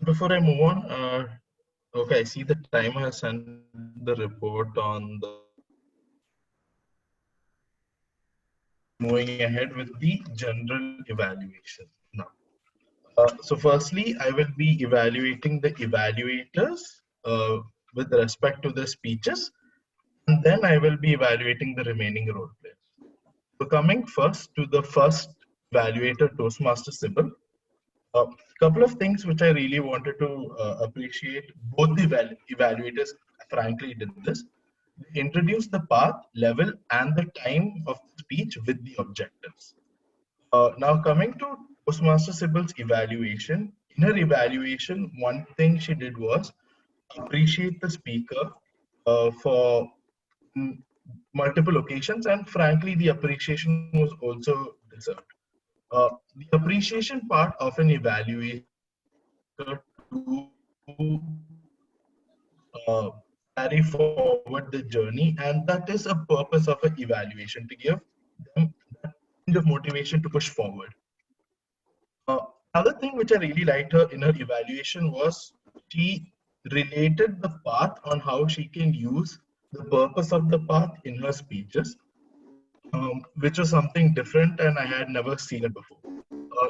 Before I move on, okay, I see the timer has sent the report on the moving ahead with the general evaluation now. So firstly, I will be evaluating the evaluators with respect to the speeches, and then I will be evaluating the remaining role players. So coming first to the first evaluator, Toastmaster Sybil. A couple of things which I really wanted to appreciate. Both the evaluators, frankly, did this. They introduced the path, level, and the time of the speech with the objectives. Now, coming to Toastmaster Sybil's evaluation, in her evaluation, one thing she did was appreciate the speaker for multiple occasions, and frankly, the appreciation was also deserved. The appreciation part of an evaluator to uh, carry forward the journey, and that is a purpose of an evaluation, to give them that kind of motivation to push forward. Uh, Another thing which I really liked her in her evaluation was she related the path on how she can use the purpose of the path in her speeches, which was something different and I had never seen it before.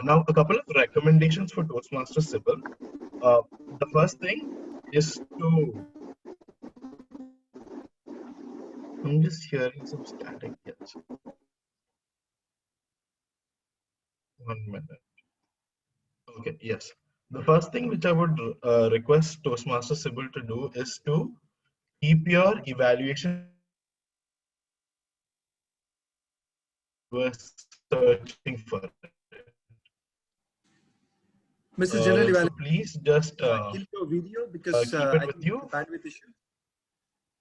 Now, a couple of recommendations for Toastmaster Sybil. The first thing is to, I'm just hearing some static. Yes. 1 minute. Okay, yes. The first thing which I would request Toastmaster Sybil to do is to keep your evaluation we're searching for it. Mr. General So Evaluator, please just kill your video because keep I it with think you. bandwidth issue.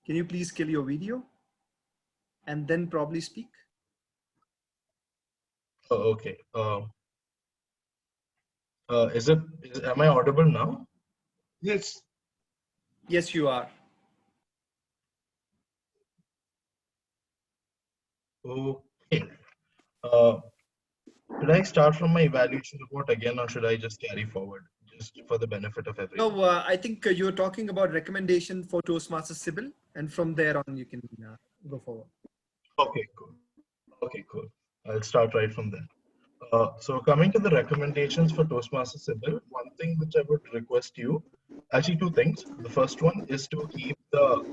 Can you please kill your video and then probably speak? Okay. Am I audible now? Yes. Yes, you are. Okay. Should I start from my evaluation report again, or should I just carry forward, just for the benefit of everyone? No, I think you're talking about recommendation for Toastmaster Sybil, and from there on you can go forward. Okay, cool. Okay, cool. I'll start right from there. So coming to the recommendations for Toastmaster Sybil, one thing which I would request you, actually two things. The first one is to keep the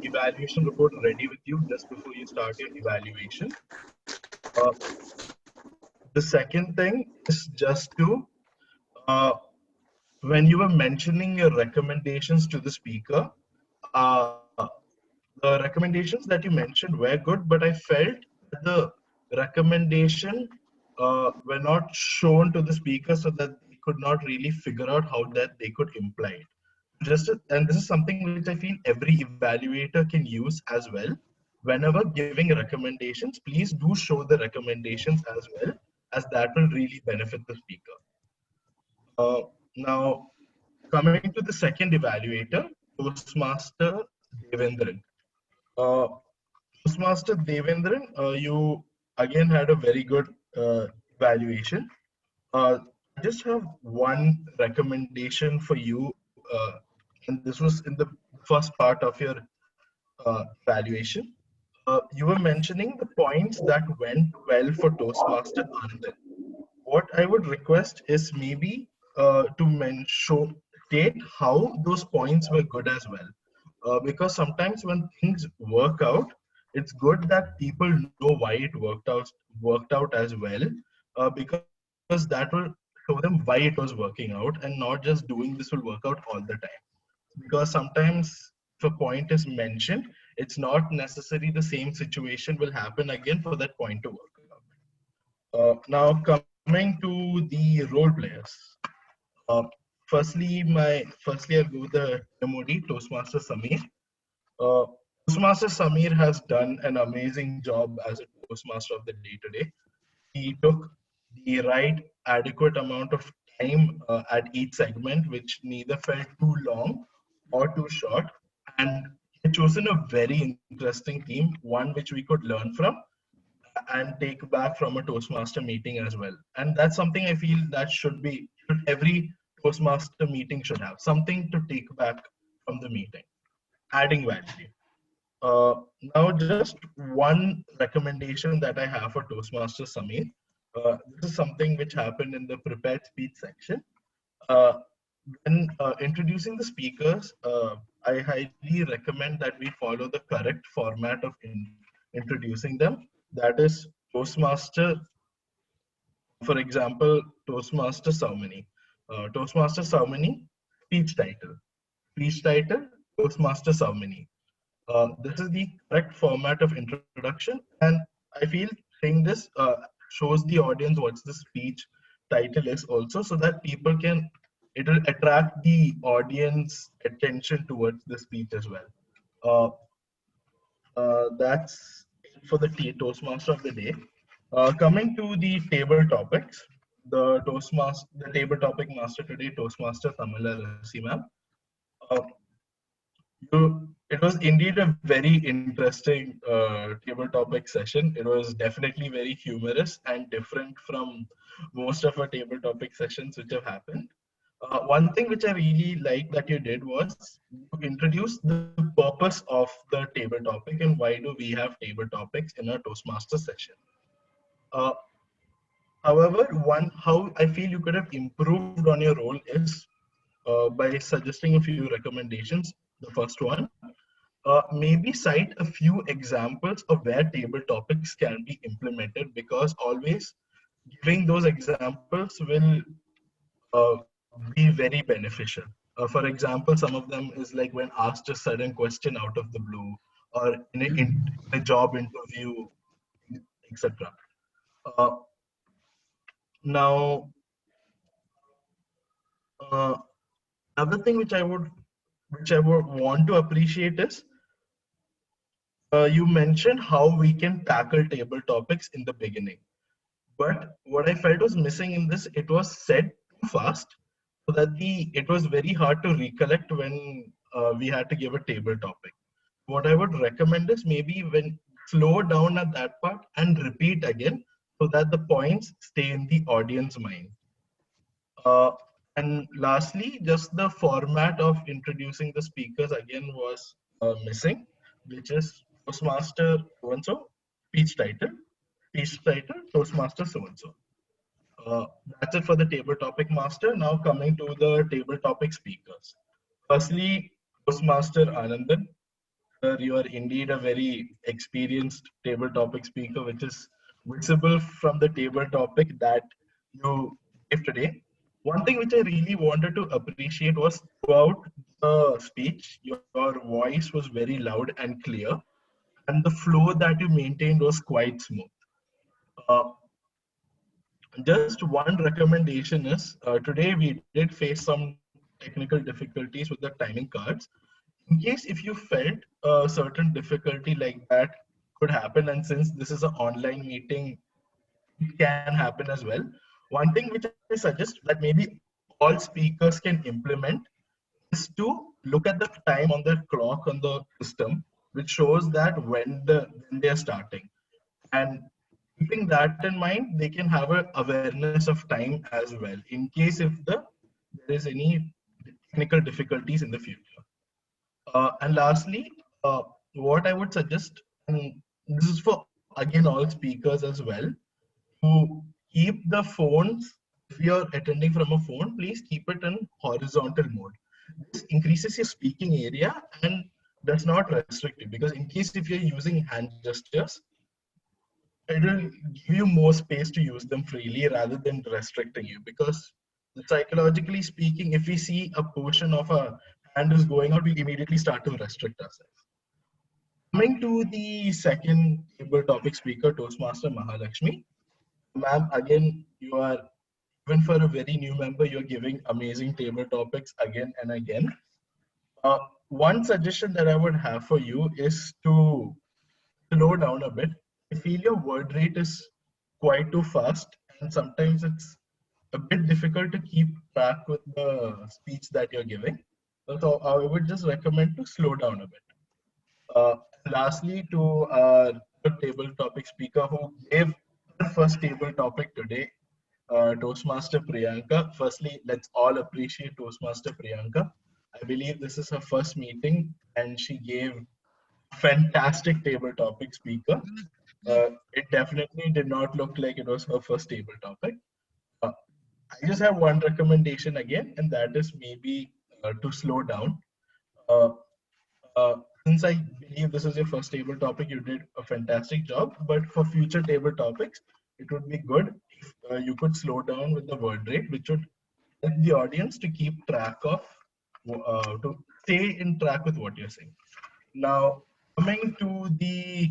evaluation report ready with you just before you start your evaluation. The second thing is just to, when you were mentioning your recommendations to the speaker, the recommendations that you mentioned were good, but I felt that the recommendation were not shown to the speaker so that they could not really figure out how that they could imply it. And this is something which I feel every evaluator can use as well. Whenever giving recommendations, please do show the recommendations as well, as that will really benefit the speaker. Now, coming to the second evaluator, Toastmaster Devendran. Toastmaster Devendran, you again had a very good evaluation. I just have one recommendation for you, and this was in the first part of your evaluation. You were mentioning the points that went well for Toastmaster Anand. What I would request is maybe to state how those points were good as well. Because sometimes when things work out, it's good that people know why it worked out as well, because that will show them why it was working out, and not just doing this will work out all the time. Because sometimes if a point is mentioned, it's not necessary the same situation will happen again for that point to work out. Now coming to the role players. Uh, firstly, I'll go with the MOD, Toastmaster Samir. Uh, Toastmaster Samir has done an amazing job as a Toastmaster of the day today. He took the right adequate amount of time at each segment, which neither felt too long or too short. And he had chosen a very interesting theme, one which we could learn from and take back from a Toastmaster meeting as well. And that's something I feel that every Toastmaster meeting should have something to take back from the meeting, adding value. Uh, Now, just one recommendation that I have for Toastmaster Samir. This is something which happened in the prepared speech section. Uh, when introducing the speakers, I highly recommend that we follow the correct format of introducing them. That is Toastmaster, for example, Toastmaster Saumani. Toastmaster Saumani, speech title, Toastmaster Saumani. This is the correct format of introduction, and I feel saying this shows the audience what the speech title is also, so that people can, it will attract the audience attention towards the speech as well. Uh, that's it for the Toastmaster of the day. Coming to the table topics, the table topic master today, Toastmaster Tamila Rasi ma'am. Uh, it was indeed a very interesting table topic session. It was definitely very humorous and different from most of our table topic sessions which have happened. One thing which I really liked that you did was you introduce the purpose of the table topic and why do we have table topics in our Toastmaster session. Uh, However, how I feel you could have improved on your role is by suggesting a few recommendations. The first one, maybe cite a few examples of where table topics can be implemented, because always giving those examples will be very beneficial. For example, some of them is like when asked a sudden question out of the blue, or in a job interview, etc. Uh, Now, uh, another thing which I would want to appreciate is you mentioned how we can tackle table topics in the beginning. But what I felt was missing in this, it was said too fast, so that it was very hard to recollect when we had to give a table topic. What I would recommend is maybe when slow down at that part and repeat again, so that the points stay in the audience mind. Uh, and lastly, just the format of introducing the speakers again was missing, which is Toastmaster so-and-so, speech title, Toastmaster so-and-so. That's it for the table topic master. Now coming to the table topic speakers. Firstly, Toastmaster Anandan. You are indeed a very experienced table topic speaker, which is visible from the table topic that you gave today. One thing which I really wanted to appreciate was throughout the speech, your voice was very loud and clear, and the flow that you maintained was quite smooth. Uh, just one recommendation is today we did face some technical difficulties with the timing cards. In case if you felt a certain difficulty like that could happen, and since this is an online meeting, it can happen as well. One thing which I suggest that maybe all speakers can implement is to look at the time on the clock on the system, which shows that when they are starting. And keeping that in mind, they can have an awareness of time as well, in case if there is any technical difficulties in the future. And lastly, what I would suggest, and this is for again all speakers as well, to keep the phones, if you're attending from a phone, please keep it in horizontal mode. This increases your speaking area and does not restrict you, because in case if you're using hand gestures, it will give you more space to use them freely rather than restricting you. Because psychologically speaking, if we see a portion of a hand is going out, we immediately start to restrict ourselves. Coming to the second table topic speaker, Toastmaster Mahalakshmi. Ma'am, again, you are, even for a very new member, you're giving amazing table topics again and again. Uh, One suggestion that I would have for you is to slow down a bit. I feel your word rate is quite too fast, and sometimes it's a bit difficult to keep track with the speech that you're giving. So I would just recommend to slow down a bit. Uh, Lastly, to our table topic speaker who gave the first table topic today, Toastmaster Priyanka. Firstly, let's all appreciate Toastmaster Priyanka. I believe this is her first meeting and she gave fantastic table topic speaker. It definitely did not look like it was her first table topic. Uh, I just have one recommendation again, and that is maybe to slow down. Uh, uh, since I believe this is your first table topic, you did a fantastic job. But for future table topics, it would be good if you could slow down with the word rate, which would help the audience to keep track of, to stay in track with what you're saying. Now, coming to the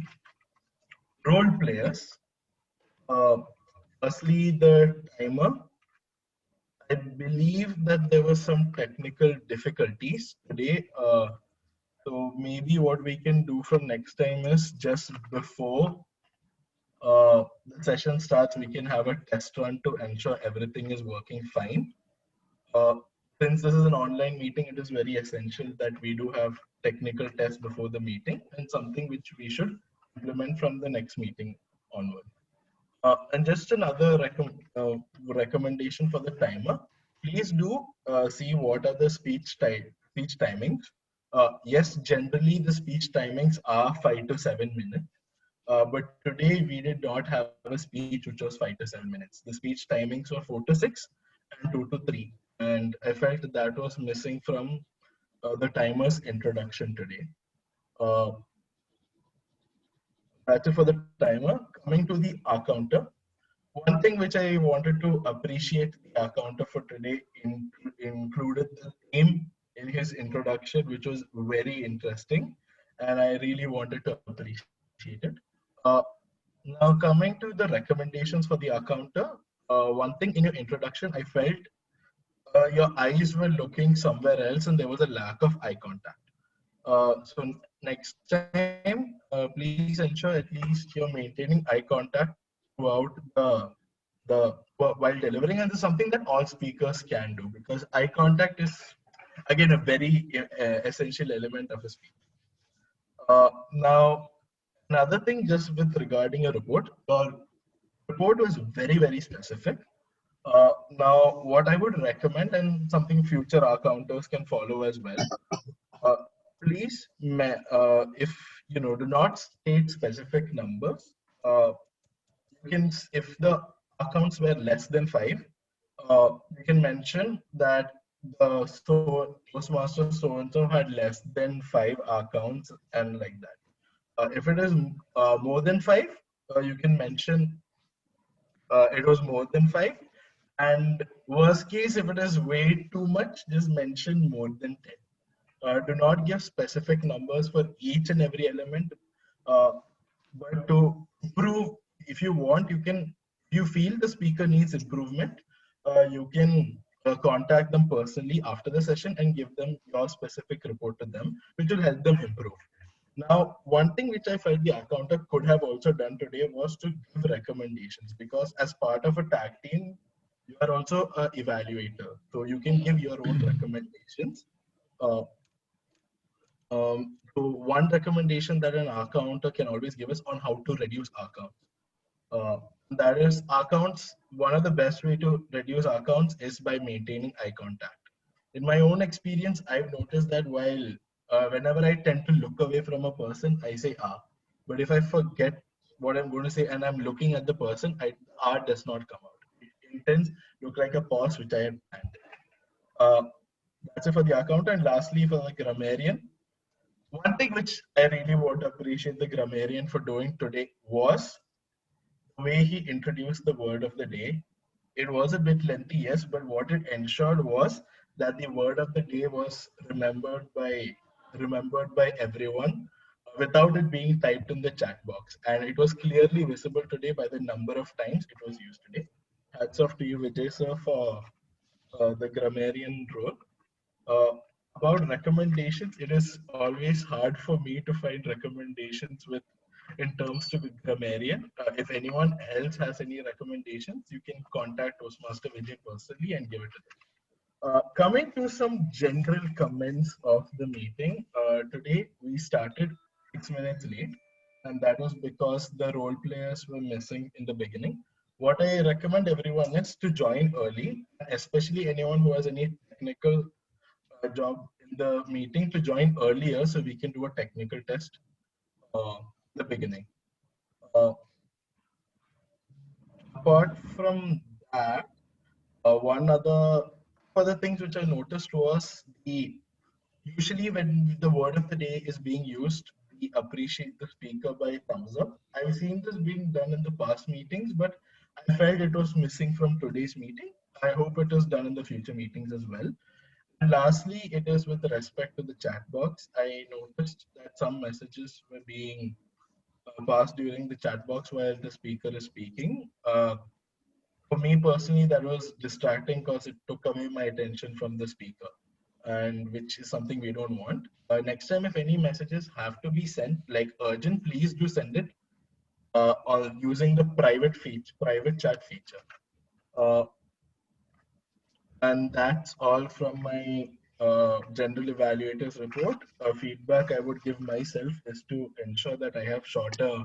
role players, uh, firstly, the timer. I believe that there were some technical difficulties today. So maybe what we can do from next time is just before the session starts, we can have a test run to ensure everything is working fine. Uh, since this is an online meeting, it is very essential that we do have technical tests before the meeting, and something which we should implement from the next meeting onward. And just another recommendation for the timer. Please do see what are the speech timings. Yes, generally the speech timings are 5 to 7 minutes. But today we did not have a speech which was 5 to 7 minutes. The speech timings were 4 to 6 and 2 to 3. And I felt that was missing from the timer's introduction today. Uh, that's it for the timer. Coming to the R counter. One thing which I wanted to appreciate the accountant for today included the theme in his introduction, which was very interesting, and I really wanted to appreciate it. Uh, Now, coming to the recommendations for the accountant, one thing in your introduction, I felt your eyes were looking somewhere else, and there was a lack of eye contact. So next time, please ensure at least you're maintaining eye contact throughout while delivering, and this is something that all speakers can do because eye contact is again a very essential element of a speech. Now, another thing, just with regarding a report, your report was very specific. Now, what I would recommend, and something future accounters can follow as well, uh, please, if you know, do not state specific numbers. You can, if the accounts were less than 5, you can mention that the Toastmaster so and so had less than 5 accounts and like that. If it is more than 5, you can mention it was more than 5. And worst case, if it is way too much, just mention more than 10. Do not give specific numbers for each and every element. Uh, but to improve, if you want, you can, if you feel the speaker needs improvement, you can contact them personally after the session and give them your specific report to them, which will help them improve. Now, one thing which I felt the accountant could have also done today was to give recommendations, because as part of a tag team, you are also an evaluator. So you can give your own recommendations. Uh, so one recommendation that an accountant can always give is on how to reduce accounts. That is, accounts, one of the best way to reduce accounts is by maintaining eye contact. In my own experience, I've noticed that while whenever I tend to look away from a person, I say ah. But if I forget what I'm going to say and I'm looking at the person, ah does not come out. It tends to look like a pause which I had planned. That's it for the accountant. And lastly, for the grammarian, one thing which I really want to appreciate the grammarian for doing today was the way he introduced the word of the day. It was a bit lengthy, yes, but what it ensured was that the word of the day was remembered by everyone. without it being typed in the chat box. And it was clearly visible today by the number of times it was used today. Hats off to you, Vijay sir, for the grammarian role. About recommendations, it is always hard for me to find recommendations in terms to grammarian. If anyone else has any recommendations, you can contact Toastmaster Vijay personally and give it to them. Coming to some general comments of the meeting, today we started 6 minutes late, and that was because the role players were missing in the beginning. What I recommend everyone is to join early, especially anyone who has any technical job in the meeting, to join earlier so we can do a technical test in the beginning. Apart from that, one other things which I noticed was usually when the word of the day is being used, we appreciate the speaker by thumbs up. I've seen this being done in the past meetings, but I felt it was missing from today's meeting. I hope it is done in the future meetings as well. And lastly, it is with respect to the chat box. I noticed that some messages were being passed during the chat box while the speaker is speaking. For me personally, that was distracting because it took away my attention from the speaker, and which is something we don't want. Next time, if any messages have to be sent, like urgent, please do send it on using the private chat feature. And that's all from my general evaluators report. Feedback I would give myself is to ensure that I have shorter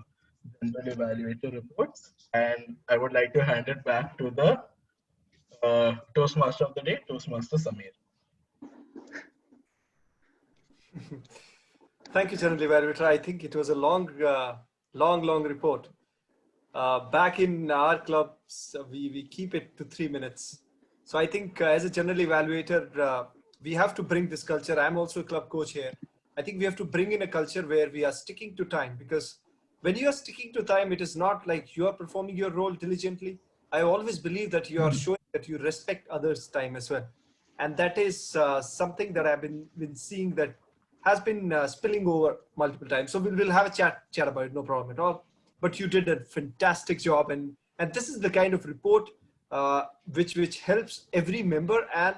general evaluator reports. And I would like to hand it back to the Toastmaster of the day, Toastmaster Samir. Thank you, General Evaluator. I think it was a long report. Back in our clubs, we keep it to 3 minutes. So I think as a general evaluator, we have to bring this culture. I'm also a club coach here. I think we have to bring in a culture where we are sticking to time, because when you are sticking to time, it is not like you are performing your role diligently. I always believe that you are showing that you respect others' time as well. And that is something that I've been seeing that has been spilling over multiple times. So we'll have a chat about it, no problem at all. But you did a fantastic job. And this is the kind of report which helps every member and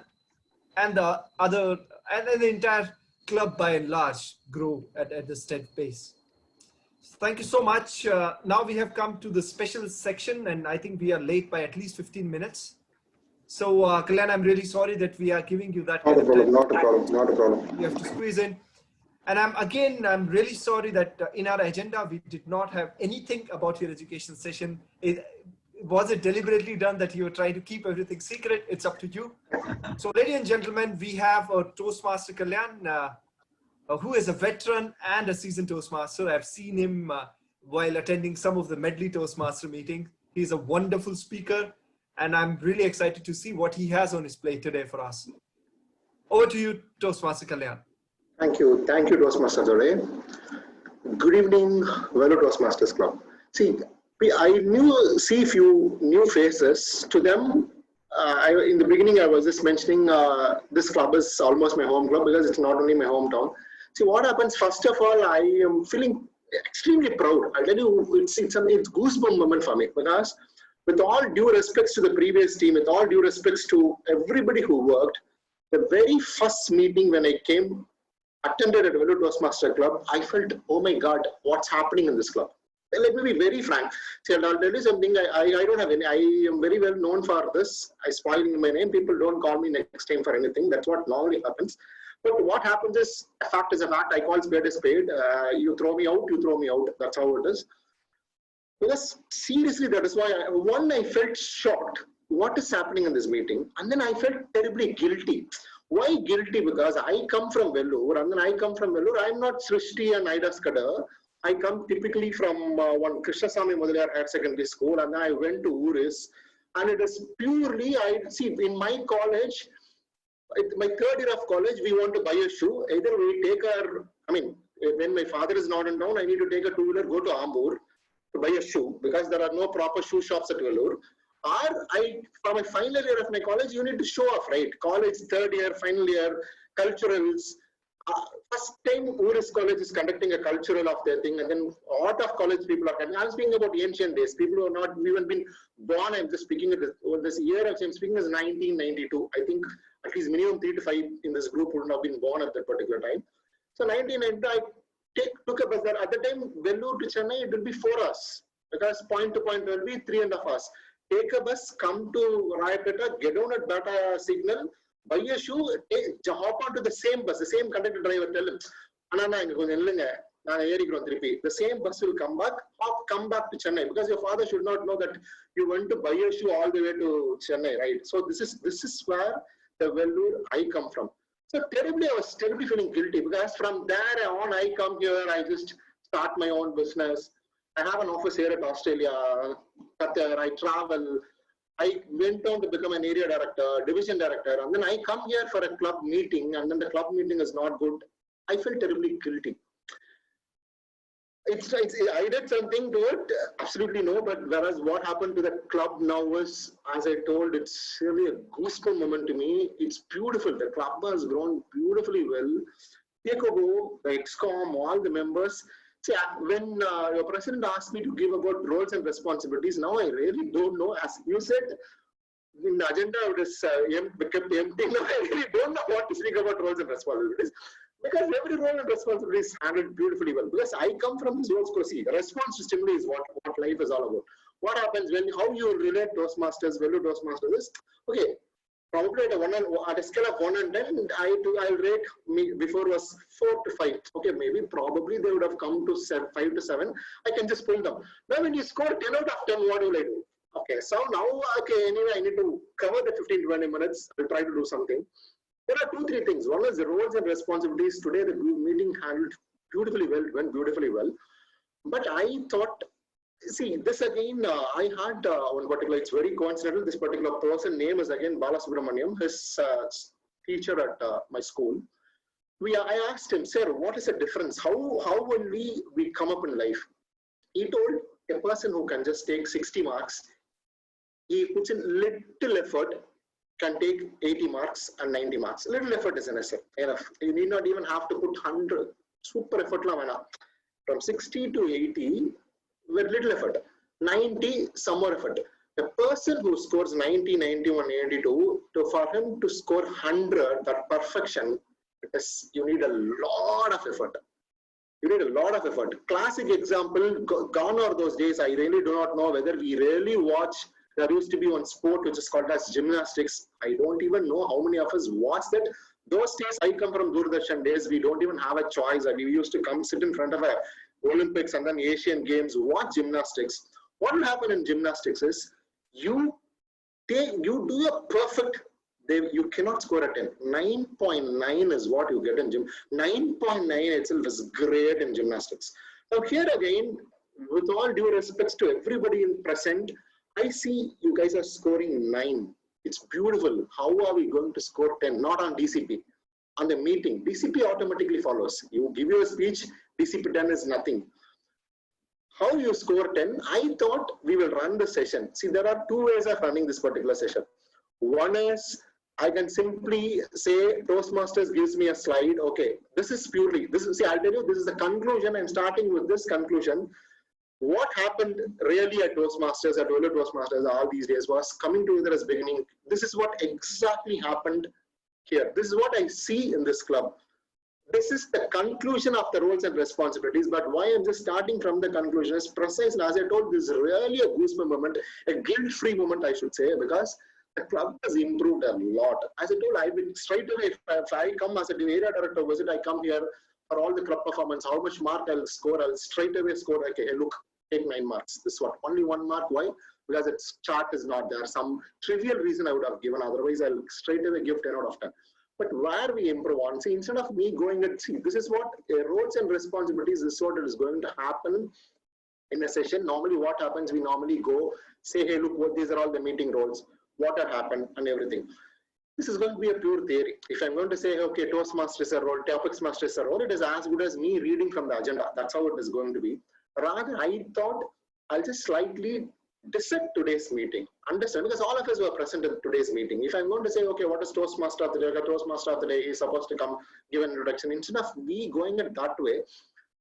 the entire club by and large grow at a steady pace. So thank you so much. Now we have come to the special section, and I think we are late by at least 15 minutes. So Kalyan, I'm really sorry that we are giving you that. Not a problem. You have to squeeze in. And I'm really sorry that in our agenda, we did not have anything about your education session. Was it deliberately done that you were trying to keep everything secret? It's up to you. So ladies and gentlemen, we have a Toastmaster Kalyan, who is a veteran and a seasoned Toastmaster. I've seen him while attending some of the Medley Toastmaster meetings. He's a wonderful speaker, and I'm really excited to see what he has on his plate today for us. Over to you, Toastmaster Kalyan. Thank you, Toastmaster Dore. Good evening, Vellore Toastmasters Club. See, I see few new faces. To them, in the beginning, I was just mentioning this club is almost my home club because it's not only my hometown. See, what happens, first of all, I am feeling extremely proud. I'll tell you, it's goosebump moment for me, because with all due respects to the previous team, with all due respects to everybody who worked, the very first meeting when I attended at Vellore Toastmaster Club, I felt, oh my God, what's happening in this club? Let me be very frank. See, I'll tell you something, I don't have any, I am very well known for this. I spoil my name, people don't call me next time for anything. That's what normally happens. But what happens is, a fact is a fact, I call spade a spade. You throw me out, you throw me out. That's how it is. Because seriously, that is why, I felt shocked. What is happening in this meeting? And then I felt terribly guilty. Why guilty? Because I come from Vellore, and then I'm not Srishti and Ida Skadar. I come typically from one Krishnasamy Mudaliar Higher Secondary School, and then I went to Uris. And it is purely, in my college, my third year of college, we want to buy a shoe. Either we take when my father is not in town, I need to take a two-wheeler, go to Ambur to buy a shoe, because there are no proper shoe shops at Vellore. Or for my final year of my college, you need to show off, right? College, third year, final year, culturals. First time Uris College is conducting a cultural of their thing, and then a lot of college people are coming. I'm speaking about ancient days. People who are not even been born. I'm just speaking of this year. I'm speaking is 1992. I think at least minimum 3 to 5 in this group would have been born at that particular time. So 1992, I took a bus there. At the time, Vellore to Chennai, it will be 4 hours because point to point will be 3.5 hours. Take a bus, come to Rayapeta, get down at Bata Signal, buy a shoe, hop onto the same bus, the same conductor driver, tell him, the same bus will come back, come back to Chennai, because your father should not know that you went to buy a shoe all the way to Chennai, right? So this is where the Vellore I come from. So I was terribly feeling guilty, because from there on I come here, I just start my own business. I have an office here at Australia, Qatar, I travel. I went on to become an area director, division director, and then I come here for a club meeting, and then the club meeting is not good. I feel terribly guilty. I did something to it, absolutely no, but whereas what happened to the club now was, as I told, it's really a goosebump moment to me. It's beautiful. The club has grown beautifully well. Takeover, the ExCom, all the members. See, when your president asked me to give about roles and responsibilities, now I really don't know. As you said, in the agenda it is kept empty. Now I really don't know what to speak about roles and responsibilities, because every role and responsibility is handled beautifully well. Because I come from this whole procedure. Response to stimuli is what life is all about. What happens when, how you relate Toastmasters, Vellore Toastmasters is, okay, probably at a scale of 1 and 10, I'll rate me before was 4 to 5. Okay, maybe probably they would have come to 5 to 7. I can just pull them. Now when you score 10 out of 10, what will I do? Okay, so now, okay, anyway, I need to cover the 15-20 minutes. I'll try to do something. There are 2-3 things. One is the roles and responsibilities. Today the meeting handled beautifully well, went beautifully well. But I thought, see, this again, I had one particular, it's very coincidental. This particular person name is again Balasubramaniam, his teacher at my school. I asked him, sir, what is the difference? How will we come up in life? He told a person who can just take 60 marks, he puts in little effort, can take 80 marks and 90 marks. Little effort is enough. You need not even have to put 100. Super effort. From 60 to 80, with little effort. 90, some more effort. The person who scores 90, 91, 92, for him to score 100, that perfection, you need a lot of effort. You need a lot of effort. Classic example, gone are those days. I really do not know whether we really watch. There used to be one sport which is called as gymnastics. I don't even know how many of us watch that. Those days, I come from Doordarshan days. We don't even have a choice. We used to come sit in front of a Olympics and then Asian Games, watch gymnastics. What will happen in gymnastics is you do a perfect. You cannot score a 10. 9.9 is what you get in gym. 9.9 itself is great in gymnastics. Now here again, with all due respects to everybody in present, I see you guys are scoring 9. It's beautiful. How are we going to score 10? Not on DCP. On the meeting, DCP automatically follows. You give your speech, DCP 10 is nothing. How you score 10? I thought we will run the session. See, there are 2 ways of running this particular session. One is I can simply say Toastmasters gives me a slide. Okay, this is purely, see, I'll tell you, this is the conclusion. I'm starting with this conclusion. What happened really at Toastmasters, at Vellore Toastmasters all these days was coming together as beginning. This is what exactly happened here. This is what I see in this club. This is the conclusion of the roles and responsibilities, but why I'm just starting from the conclusion is precisely, as I told, this is really a goosebump moment, a guilt-free moment, I should say, because the club has improved a lot. As I told, I will straight away, if I come as a area director visit, I come here for all the club performance, how much mark I'll score, I'll straight away score, okay, hey, look, take 9 marks. This is what, only 1 mark, why? Because its chart is not there. Some trivial reason I would have given, otherwise I'll straight away give 10 out of 10. But where we improve on, see, instead of me going and see, this is what roles and responsibilities, this is what is going to happen in a session. Normally what happens, we normally go, say, hey, look, what these are all the meeting roles, what had happened and everything. This is going to be a pure theory. If I'm going to say, okay, Toastmaster is a role, Topics Master is a role, it is as good as me reading from the agenda. That's how it is going to be. Rather, I thought I'll just slightly dissect today's meeting. Understand, because all of us were present in today's meeting. If I'm going to say, okay, what is Toastmaster of the day? Toastmaster of the day is supposed to come give an introduction. Instead of me going it that way,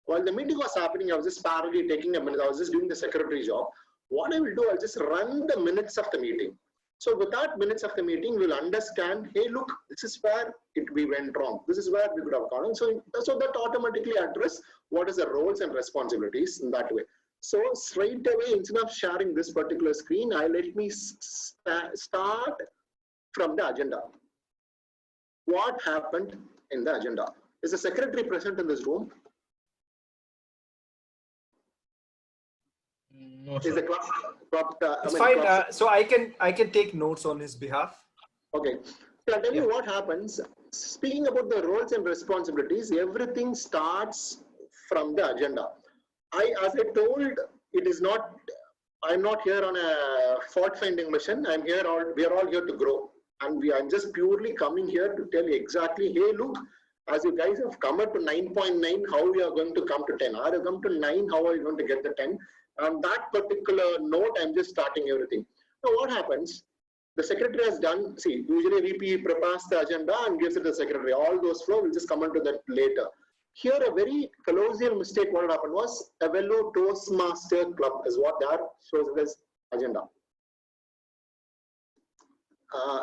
while the meeting was happening, I was just parallelly taking a minute. I was just doing the secretary job. What I will do, I'll just run the minutes of the meeting. So with that minutes of the meeting, we'll understand, hey, look, this is where we went wrong. This is where we could have gone. So that automatically address what is the roles and responsibilities in that way. So straight away, instead of sharing this particular screen, let me start from the agenda. What happened in the agenda? Is the secretary present in this room? No, is the club it's fine. So I can take notes on his behalf. Okay. So I'll tell you what happens. Speaking about the roles and responsibilities, everything starts from the agenda. As I told, it is not. I'm not here on a fault-finding mission. I'm here. We are all here to grow, and I'm just purely coming here to tell you exactly. Hey, look, as you guys have come up to 9.9, how we are going to come to 10? Are you come to 9? How are you going to get the 10? On that particular note, I'm just starting everything. Now, what happens? The secretary has done. See, usually VP prepares the agenda and gives it to the secretary. All those flow. We'll just come on to that later. Here, a very colossal mistake what happened was a Vellore Toastmaster club is what that shows in this agenda.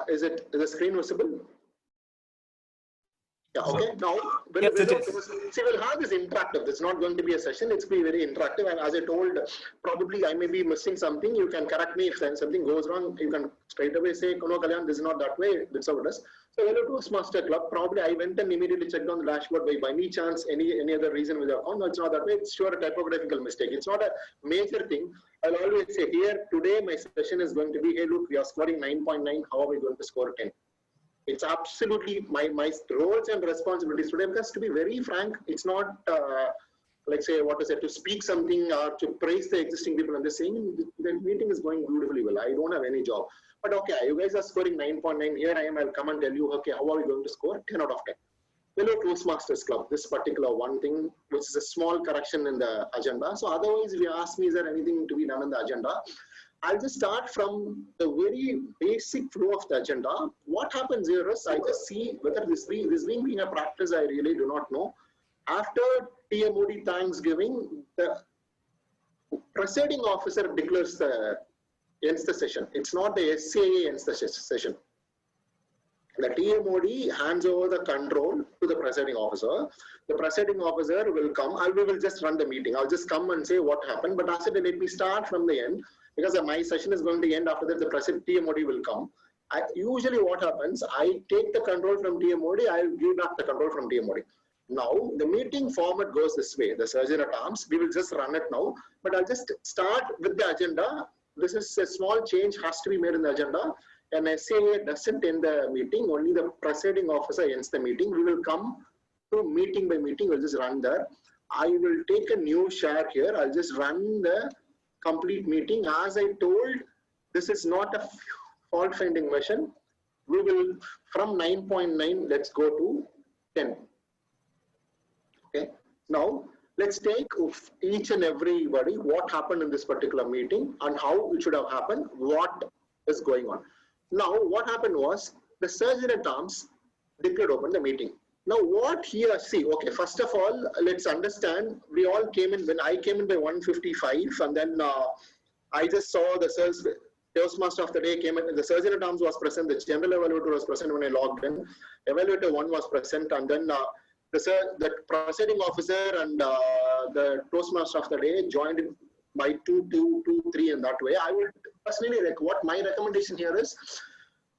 Is the screen visible? Yeah, okay. Now, we'll have this interactive. It's not going to be a session. It's be very interactive. And as I told, probably I may be missing something. You can correct me if something goes wrong. You can straight away say, no, Kalyan, this is not that way. That's how it is. So, Vellore Toastmaster Club, probably I went and immediately checked on the dashboard by any chance, any other reason with your account. No, it's not that way. It's sure a typographical mistake. It's not a major thing. I'll always say here, today my session is going to be, hey, look, we are scoring 9.9. How are we going to score 10? It's absolutely my roles and responsibilities today. Because to be very frank, it's not like say to speak something or to praise the existing people. I'm just saying the meeting is going beautifully well. I don't have any job, but okay, you guys are scoring 9.9. Here I am. I'll come and tell you, okay, how are we going to score 10 out of 10? Vellore Toastmasters Club. This particular one thing, which is a small correction in the agenda. So otherwise, if you ask me, is there anything to be done in the agenda? I'll just start from the very basic flow of the agenda. What happens here is I just see whether this being a practice, I really do not know. After TMOD Thanksgiving, the presiding officer declares ends the session. It's not the SCA ends the session. The TMOD hands over the control to the presiding officer. The presiding officer will come. We will just run the meeting. I'll just come and say what happened. But I said, let me start from the end. Because my session is going to end after that, the president TMOD will come. Usually what happens, I take the control from TMOD, I will give back the control from TMOD. Now, the meeting format goes this way, the surgeon at arms, we will just run it now, but I'll just start with the agenda. This is a small change has to be made in the agenda. And SCA doesn't end the meeting, only the presiding officer ends the meeting. We will come to meeting by meeting, we'll just run there. I will take a new share here, I'll just run the complete meeting. As I told, this is not a fault-finding mission. We will, from 9.9, let's go to 10. Okay. Now, let's take each and everybody what happened in this particular meeting and how it should have happened, what is going on. Now, what happened was the surgeon at arms declared open the meeting. Now, what here, see, okay, first of all, let's understand, we all came in, when I came in by 1:55, and then I just saw the Toastmaster of the day came in, the surgeon at arms was present, the general evaluator was present when I logged in, evaluator 1 was present, and then the presiding officer and the Toastmaster of the day joined in by 2, 2, 2, 3 in that way. I would personally, what my recommendation here is,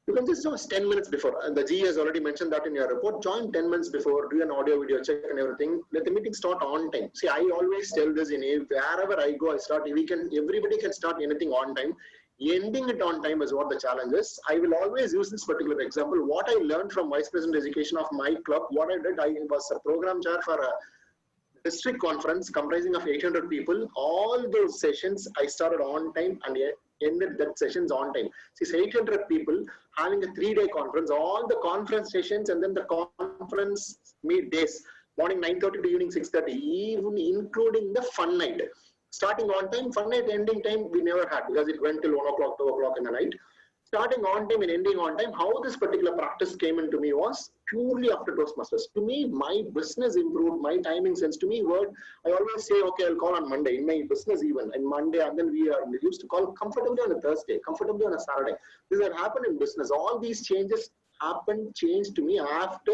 you can just join 10 minutes before. And the G has already mentioned that in your report. Join 10 minutes before, do an audio video check and everything. Let the meeting start on time. See, I always tell this wherever I go, I start. Everybody can start anything on time. Ending it on time is what the challenge is. I will always use this particular example. What I learned from Vice President Education of my club, what I did, I was a program chair for a district conference comprising of 800 people. All those sessions I started on time and ended that sessions on time. See, 800 people having a 3-day conference, all the conference sessions and then the conference meet days, morning 9:30 to evening 6:30, even including the fun night. Starting on time, fun night ending time we never had because it went till 1 o'clock, 2 o'clock in the night. Starting on time and ending on time, how this particular practice came into me was purely after Toastmasters. To me, my business improved, my timing sense. To me, I always say, okay, I'll call on Monday, in my business even, and Monday, and then we used to call comfortably on a Thursday, comfortably on a Saturday. This had happened in business. All these changed to me after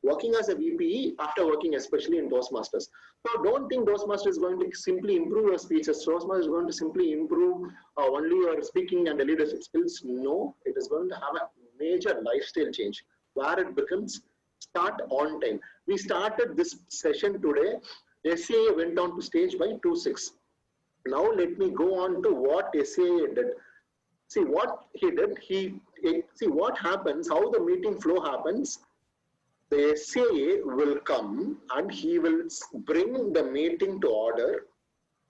working as a VPE, after working especially in Toastmasters. So don't think Toastmasters is going to simply improve your speeches. Toastmasters is going to simply improve only your speaking and the leadership skills. No, it is going to have a major lifestyle change where it becomes start on time. We started this session today. SCA went down to stage by 2:06. Now let me go on to what SCA did. See what he did. See what happens, how the meeting flow happens. The SCA will come and he will bring the meeting to order.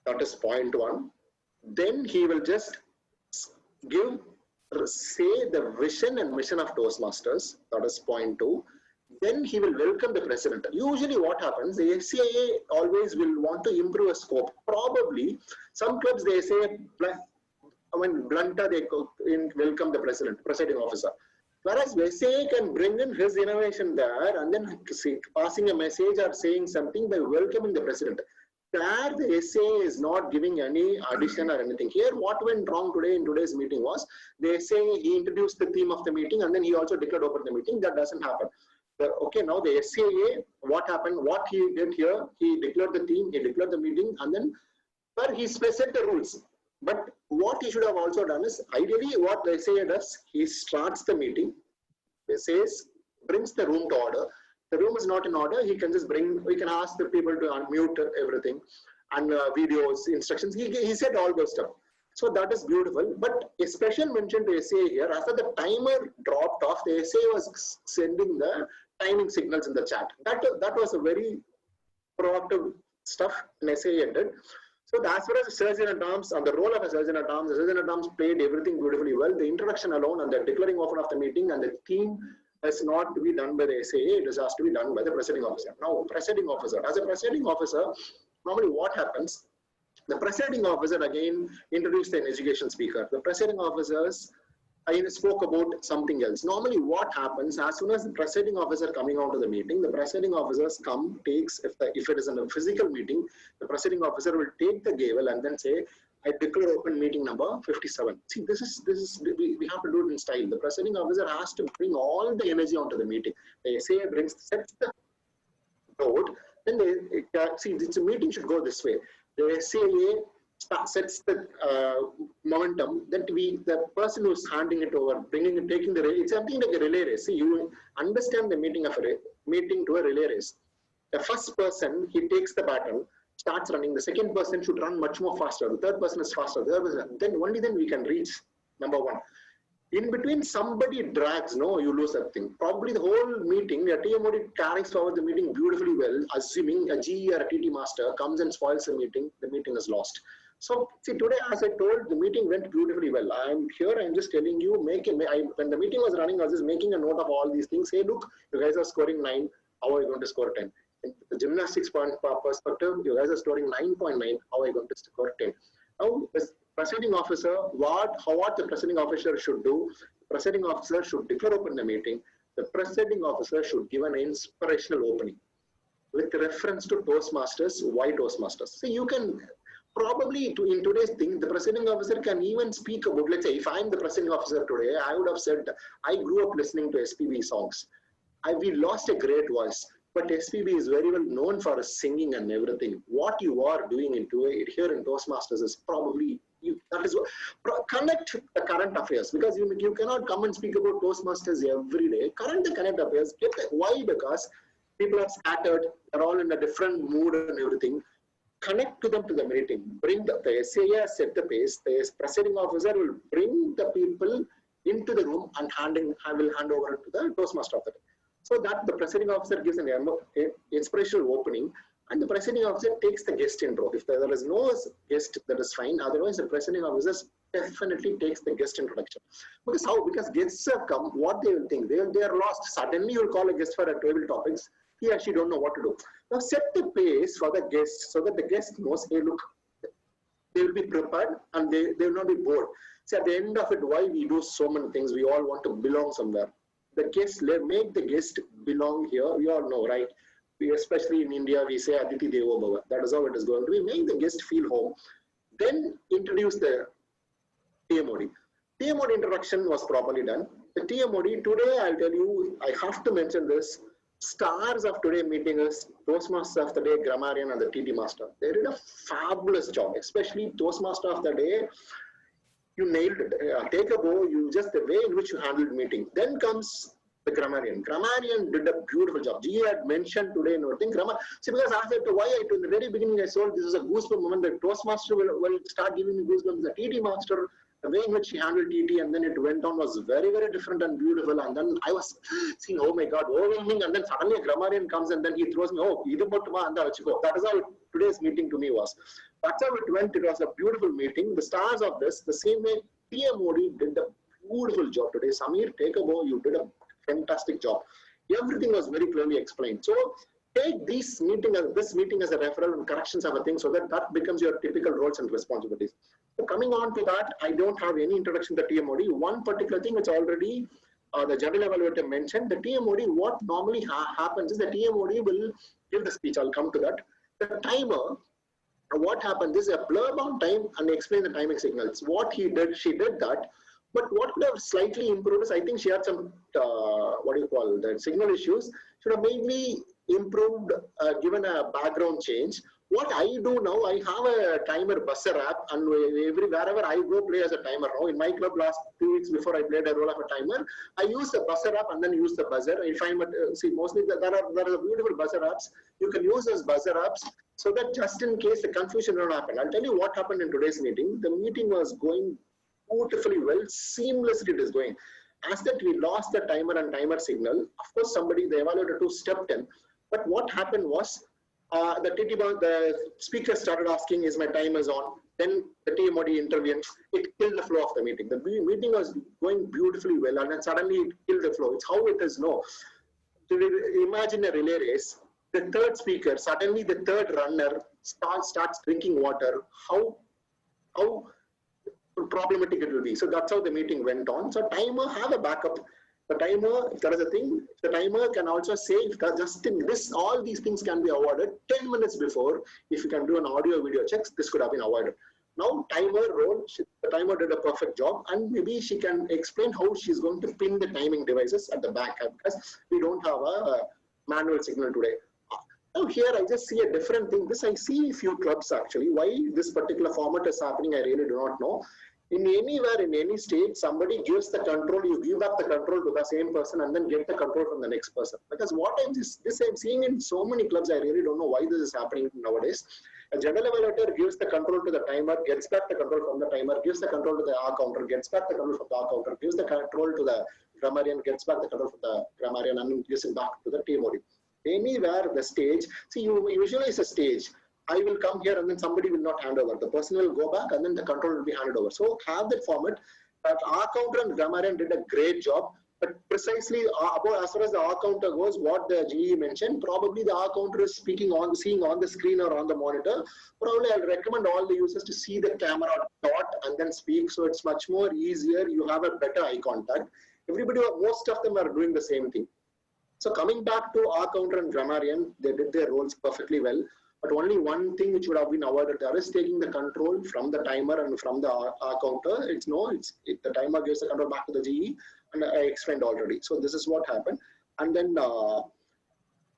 That is point one. Then he will just say the vision and mission of Toastmasters. That is point two. Then he will welcome the president. Usually what happens, the SCA always will want to improve a scope. Probably some clubs they say, when blunter they welcome the presiding officer. Whereas SCA can bring in his innovation there and then passing a message or saying something by welcoming the president. There the SCA is not giving any addition or anything. Here what went wrong today in today's meeting was the SCA, he introduced the theme of the meeting and then he also declared open the meeting. That doesn't happen. Okay, now the SCA, what happened, what he did here, he declared the theme, he declared the meeting and then he set the rules. But what he should have also done is, ideally what the SCA does, he starts the meeting, brings the room to order. The room is not in order, he can just we can ask the people to unmute everything and videos, instructions. He said all those stuff. So that is beautiful. But a special mention to SCA here, after the timer dropped off, the SCA was sending the timing signals in the chat. That was a very proactive stuff an SCA did. So as far as the Surgeon-at-Arms and the role of a Surgeon-at-Arms, the Surgeon-at-Arms played everything beautifully well. The introduction alone and the declaring open of the meeting and the theme is not to be done by the SAA, it has to be done by the presiding officer. Now, presiding officer, as a presiding officer, normally what happens? The presiding officer again introduced an education speaker. The presiding officers spoke about something else. Normally what happens, as soon as the presiding officer coming out to the meeting, the presiding officers if it is in a physical meeting, the presiding officer will take the gavel and then say, I declare open meeting number 57. See, we have to do it in style. The presiding officer has to bring all the energy onto the meeting. The SAA sets the road, then the meeting should go this way. The SAA sets the momentum, then the person who's handing it over, taking the relay, it's something like a relay race. See, you understand the meeting to a relay race. The first person, he takes the baton, starts running. The second person should run much more faster. The third person is faster. Only then we can reach number one. In between, somebody drags, you lose that thing. Probably the whole meeting, the TMOD carries forward the meeting beautifully well, assuming a GE or a TT master comes and spoils the meeting is lost. So, see, today, as I told, the meeting went beautifully well. I'm just telling you, when the meeting was running, I was just making a note of all these things. Say, look, you guys are scoring 9, how are you going to score 10? In the gymnastics perspective, you guys are scoring 9.9, how are you going to score 10? Now, the presiding officer, what the presiding officer should do, the presiding officer should declare open the meeting. The presiding officer should give an inspirational opening with reference to Toastmasters. Why Toastmasters? So you can probably, in today's thing, the presiding officer can even speak about, let's say, if I'm the presiding officer today, I would have said, I grew up listening to SPB songs. We lost a great voice. But SPB is very well known for his singing and everything. What you are doing here in Toastmasters is probably, connect the current affairs, because you cannot come and speak about Toastmasters every day. The current affairs. Why? Because people are scattered, they're all in a different mood and everything. Connect to them to the meeting. Bring the SAA set the pace. The presiding officer will bring the people into the room and will hand over to the Toastmaster of the day. So that the presiding officer gives an inspirational opening and the presiding officer takes the guest intro. If there is no guest, that is fine. Otherwise, the presiding officer definitely takes the guest introduction. Because guests have come, what they will think? They are lost. Suddenly you will call a guest for a table topics. He actually don't know what to do. Now set the pace for the guest so that the guest knows, hey, look, they will be prepared and they will not be bored. See, at the end of it, why we do so many things, we all want to belong somewhere. The guest, make the guest belong here. We all know, right? We, especially in India, we say Aditi Devo Bhava. That is how it is going to be. Make the guest feel home. Then introduce the TMOD. TMOD introduction was properly done. The TMOD, today I'll tell you, I have to mention this. Stars of today meeting is Toastmaster of the day, Grammarian and the TT Master. They did a fabulous job, especially Toastmaster of the day. You nailed it. Take a bow, you just the way in which you handled meeting. Then comes the Grammarian. Grammarian did a beautiful job. G had mentioned today in our thing. See, because I said why in the very beginning I told this is a goosebump moment. The Toastmaster will start giving me goosebumps. The TT Master, the way in which he handled TT and then it went on was very, very different and beautiful. And then I was seeing, oh my God, overwhelming. And then suddenly a Grammarian comes and then he throws me, oh, that is how today's meeting to me was. That's how it went. It was a beautiful meeting. The stars of this, the same way TMOD did a beautiful job today. Samir, take a bow. You did a fantastic job. Everything was very clearly explained. So take this meeting as a referral and corrections of a thing so that becomes your typical roles and responsibilities. So coming on to that, I don't have any introduction to TMOD. One particular thing which already the general evaluator mentioned, the TMOD, what normally happens is the TMOD will give the speech. I'll come to that. The timer, what happens is a blurb on time and explain the timing signals. What she did that. But what could have slightly improved is I think she had some, the signal issues. Should have mainly improved, given a background change. What I do now, I have a timer buzzer app, and wherever I go play as a timer now. In my club last 2 weeks before I played a role of a timer, I use the buzzer app and then use the buzzer. If I'm see, mostly there are beautiful buzzer apps. You can use those buzzer apps so that just in case the confusion will not happen. I'll tell you what happened in today's meeting. The meeting was going beautifully well, seamlessly it is going. As that we lost the timer and timer signal, of course somebody, the evaluator 2 stepped in. But what happened was, the speaker started asking, is my timers on? Then the TMOD intervened. It killed the flow of the meeting. The meeting was going beautifully well and then suddenly it killed the flow. It's how it is now. Imagine a relay race. The third speaker, suddenly the third runner starts drinking water. How problematic it will be. So that's how the meeting went on. So timer, have a backup. The timer, if there is a thing, the timer can also say, if just in this, all these things can be avoided 10 minutes before. If you can do an audio video checks, this could have been avoided. Now timer role, the timer did a perfect job, and maybe she can explain how she's going to pin the timing devices at the back, because we don't have a manual signal today. Now here I just see a different thing. This I see a few clubs actually. Why this particular format is happening, I really do not know. In anywhere, in any state, somebody gives the control, you give back the control to the same person and then get the control from the next person. Because what I'm seeing in so many clubs, I really don't know why this is happening nowadays. A general evaluator gives the control to the timer, gets back the control from the timer, gives the control to the R counter, gets back the control from the R counter, gives the control to the grammarian, gets back the control from the grammarian, and gives it back to the TMOD. Anywhere the stage, see, you visualize a stage. I will come here and then somebody will not hand over. The person will go back and then the control will be handed over. So have that format. R counter and grammarian did a great job. But precisely as far as the R counter goes, what the GE mentioned, probably the R counter is seeing on the screen or on the monitor. Probably I'll recommend all the users to see the camera dot and then speak. So it's much more easier. You have a better eye contact. Most of them are doing the same thing. So coming back to R counter and grammarian, they did their roles perfectly well. But only one thing which would have been avoided there is taking the control from the timer and from the R counter. The timer gives the control back to the GE, and I explained already. So this is what happened. And then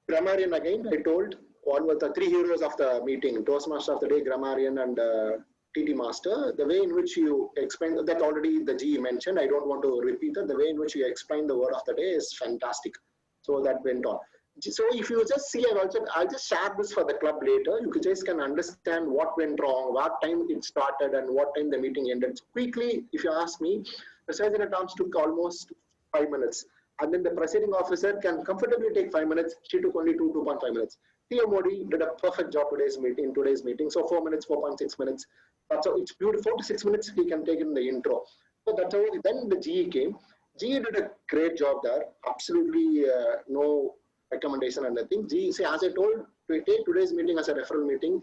grammarian again, I told what were the 3 heroes of the meeting: Toastmaster of the day, grammarian, and TT Master. The way in which you explained that already the GE mentioned. I don't want to repeat it. The way in which you explained the word of the day is fantastic. So that went on. So if you just see, I'll just share this for the club later. You just can understand what went wrong, what time it started, and what time the meeting ended. So quickly, if you ask me, the sergeant at arms took almost 5 minutes. And then the presiding officer can comfortably take 5 minutes. She took only 2.5 minutes. TMOD did a perfect job in today's meeting. So 4 minutes, 4.6 minutes. That's how it's beautiful. 4 to 6 minutes he can take in the intro. So that's how then the GE came. GE did a great job there. Absolutely no recommendation and nothing. GE, as I told, to take today's meeting as a referral meeting,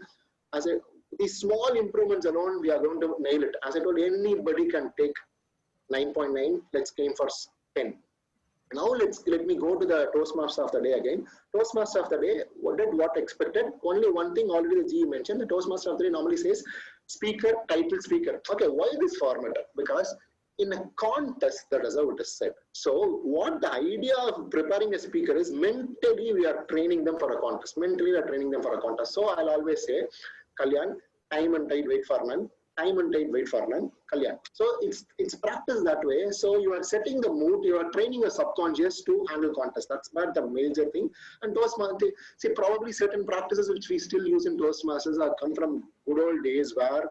these small improvements alone, we are going to nail it. As I told, anybody can take 9.9. Let's aim for 10. Now let me go to the Toastmaster of the day again. Toastmaster of the day, what expected? Only one thing already the GE mentioned. The Toastmaster of the day normally says speaker, title, speaker. Okay, why this format? Because in a contest, that is how it is said. So what the idea of preparing a speaker is, mentally we are training them for a contest. Mentally we are training them for a contest. So I'll always say, Kalyan, time and tide wait for none. Time and tide wait for none. Kalyan. So it's practice that way. So you are setting the mood. You are training your subconscious to handle contest. That's not the major thing. And Toastmasters, see, probably certain practices which we still use in Toastmasters are come from good old days where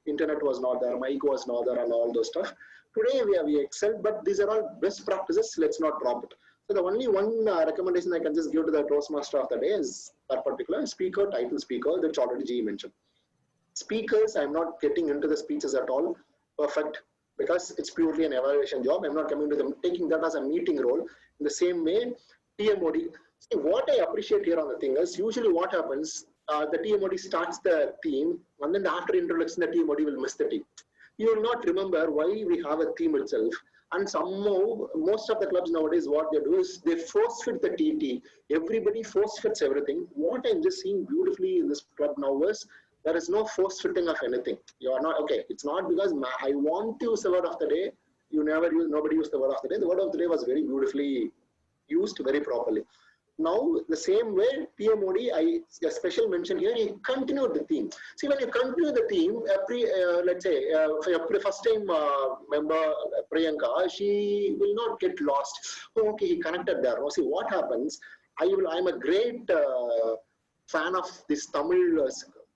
internet was not there, mic was not there, and all those stuff. Today we excel, but these are all best practices. Let's not drop it. So the only one recommendation I can just give to the Toastmaster of the day is that particular speaker, title speaker, which already G mentioned. Speakers, I'm not getting into the speeches at all. Perfect, because it's purely an evaluation job. I'm not coming to them, taking that as a meeting role. In the same way, TMOD. See, what I appreciate here on the thing is, usually what happens, the TMOD starts the theme, and then after introduction, the TMOD will miss the theme. You will not remember why we have a theme itself. And somehow, most of the clubs nowadays, what they do is they force fit the TT. Everybody force fits everything. What I'm just seeing beautifully in this club now is, there is no force fitting of anything. You are not, okay, it's not because I want to use the word of the day. Nobody used the word of the day. The word of the day was very beautifully used, very properly. Now, the same way, TMOD, a special mention here, he continued the theme. See, when you continue the theme, let's say, for your first time member, Priyanka, she will not get lost. Oh, okay, he connected there. Oh, see, what happens, I'm a great fan of this Tamil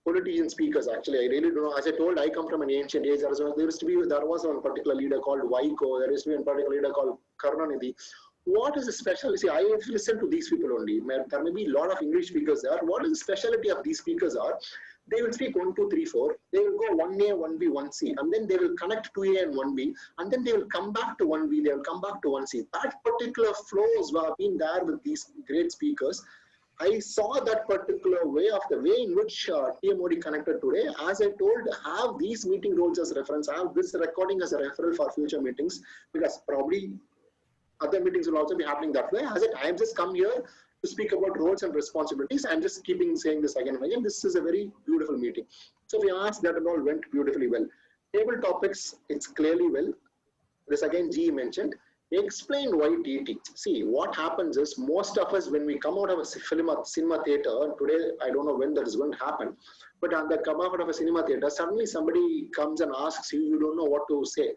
politician speakers, actually. I really don't know. As I told, I come from an ancient age. There was one particular leader called Vaiko. There used to be one particular leader called Karunanidhi. What is the special? See, I have listened to these people only. There may be a lot of English speakers there. What is the specialty of these speakers are? They will speak 1, 2, 3, 4. They will go 1A, 1B, 1C. And then they will connect 2A and 1B. And then they will come back to 1B. They will come back to 1C. That particular flows have been there with these great speakers. I saw that particular way of the way in which TMOD connected today. As I told, have these meeting roles as reference, have this recording as a referral for future meetings, because probably other meetings will also be happening that way. As I am just come here to speak about roles and responsibilities. I'm just saying this again and again. This is a very beautiful meeting. So we asked that and all went beautifully well. Table topics, it's clearly well. This again, G mentioned. Explain why TT. See, what happens is most of us, when we come out of a cinema theater, today, I don't know when that is going to happen, but on the come out of a cinema theater, suddenly somebody comes and asks you, you don't know what to say.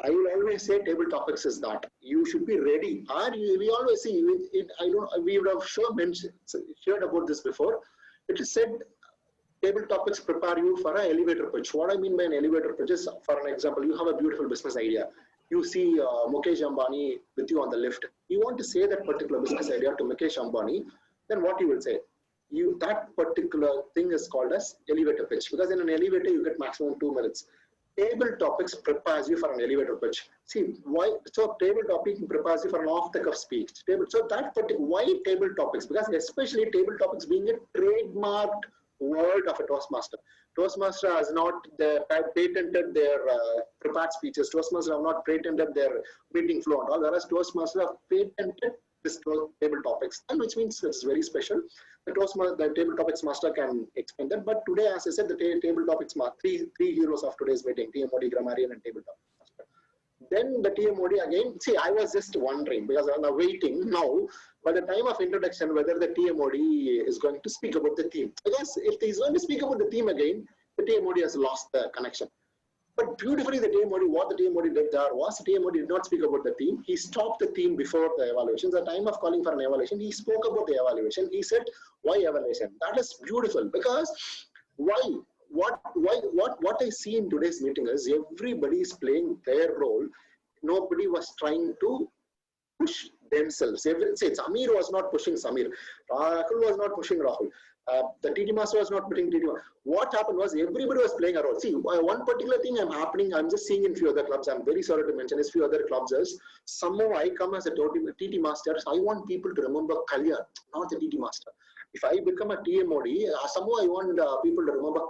I will always say table topics is that. You should be ready. We always see, we would have shared about this before. It is said, table topics prepare you for an elevator pitch. What I mean by an elevator pitch is, for an example, you have a beautiful business idea. You see Mukesh Ambani with you on the lift. You want to say that particular business idea to Mukesh Ambani, then what you will say? That particular thing is called as elevator pitch, because in an elevator you get maximum 2 minutes. Table topics prepares you for an elevator pitch. See, why? So table topic prepares you for an off-the-cuff speech. Why table topics? Because especially table topics being a trademarked word of a Toastmaster. Toastmaster has not patented their prepared speeches. Toastmaster have not patented their meeting flow and all, whereas Toastmaster have patented this table topics, and which means it's very special. The table topics master can explain that. But today, as I said, the table topics master, three heroes of today's meeting: TMOD, grammarian, and table topics master. Then the TMOD again. See, I was just wondering, because I'm waiting now by the time of introduction whether the TMOD is going to speak about the theme. Because if he's going to speak about the theme again, the TMOD has lost the connection. But beautifully, what the TMOD did there was, the TMOD did not speak about the theme. He stopped the theme before the evaluation. At the time of calling for an evaluation, he spoke about the evaluation. He said, why evaluation? That is beautiful, because why? What I see in today's meeting is everybody is playing their role. Nobody was trying to push themselves. Samir was not pushing Samir. Rahul was not pushing Rahul. The TT Master was not putting TT Master. What happened was everybody was playing a role. See, one particular thing I'm just seeing in few other clubs, I'm very sorry to mention, is few other clubs is, somehow I come as a TT Master, I want people to remember Kalyan, not the TT Master. If I become a TMOD, somehow I want people to remember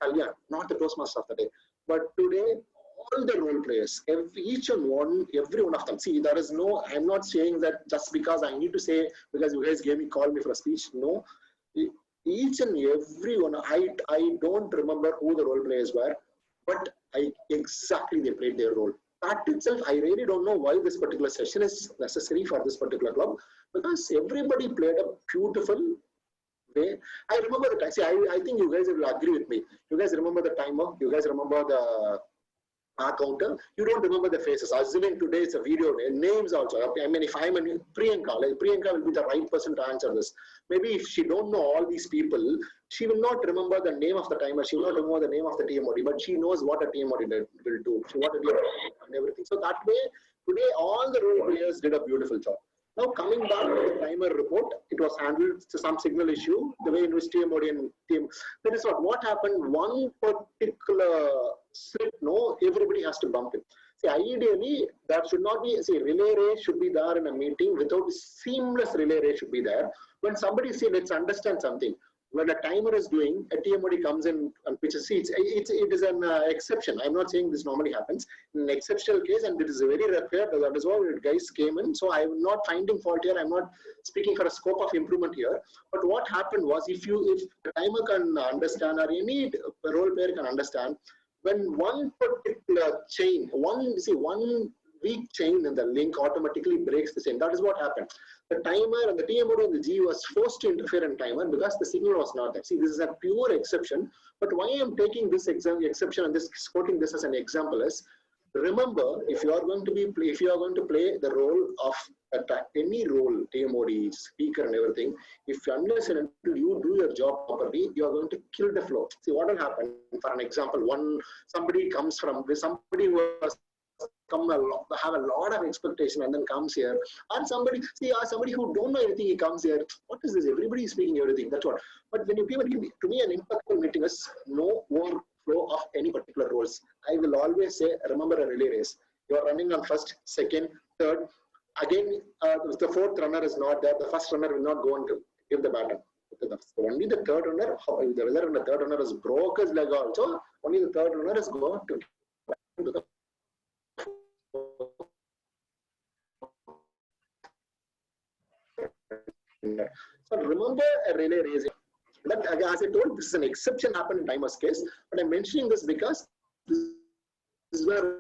Kalyan, not the Toastmaster of the day. But today, all the role players, every one of them. See, there is no, I'm not saying that just because I need to say, because you guys called me for a speech. No, each and every one, I don't remember who the role players were, but exactly they played their role. That itself, I really don't know why this particular session is necessary for this particular club, because everybody played a beautiful way. I remember the time. See, I think you guys will agree with me. You guys remember the timer. You guys remember the counter. You don't remember the faces. Assuming today it's a video, names also. Okay, I mean, if I'm a Priyanka, like Priyanka will be the right person to answer this. Maybe if she don't know all these people, she will not remember the name of the timer. She will not remember the name of the TMOD, but she knows what a TMOD will do. What a TMOD and everything. So that way, today all the role players did a beautiful job. Now coming back to the timer report, it was handled to some signal issue, the way in which TMOD and TM. That is what happened. One particular slip, no, everybody has to bump it. See, ideally, that should not be, see, relay race should be there in a meeting without seamless relay race should be there. When somebody say, let's understand something. When a timer is doing, a TMOD comes in and pitches. See, it is an exception. I'm not saying this normally happens. In an exceptional case, and it is very rare, that is why guys came in. So I'm not finding fault here. I'm not speaking for a scope of improvement here. But what happened was, if the timer can understand, or any role player can understand, when one particular chain, one weak chain in the link automatically breaks the chain. That is what happened. The timer and the TMOD and the G was forced to interfere in timer because the signal was not there. See, this is a pure exception. But why I'm taking this exception and quoting this as an example is, remember, if you are going to play the role of any role, TMOD, speaker and everything, if unless and until you do your job properly, you are going to kill the flow. See, what will happen, for an example, somebody who has have a lot of expectation and then comes here, and somebody who don't know anything, he comes here, what is this, everybody is speaking everything, that's what. But when you give it, to me, an impactful meeting is no more flow of any particular roles. I will always say, remember a relay race. You are running on first, second, third. Again, the fourth runner is not there. The first runner will not go on to give the baton. Only the third runner, whether the third runner is broke his leg also, only the third runner is going to the. So remember a relay race. That, as I told, this is an exception happened in timer's case, but I'm mentioning this because this is where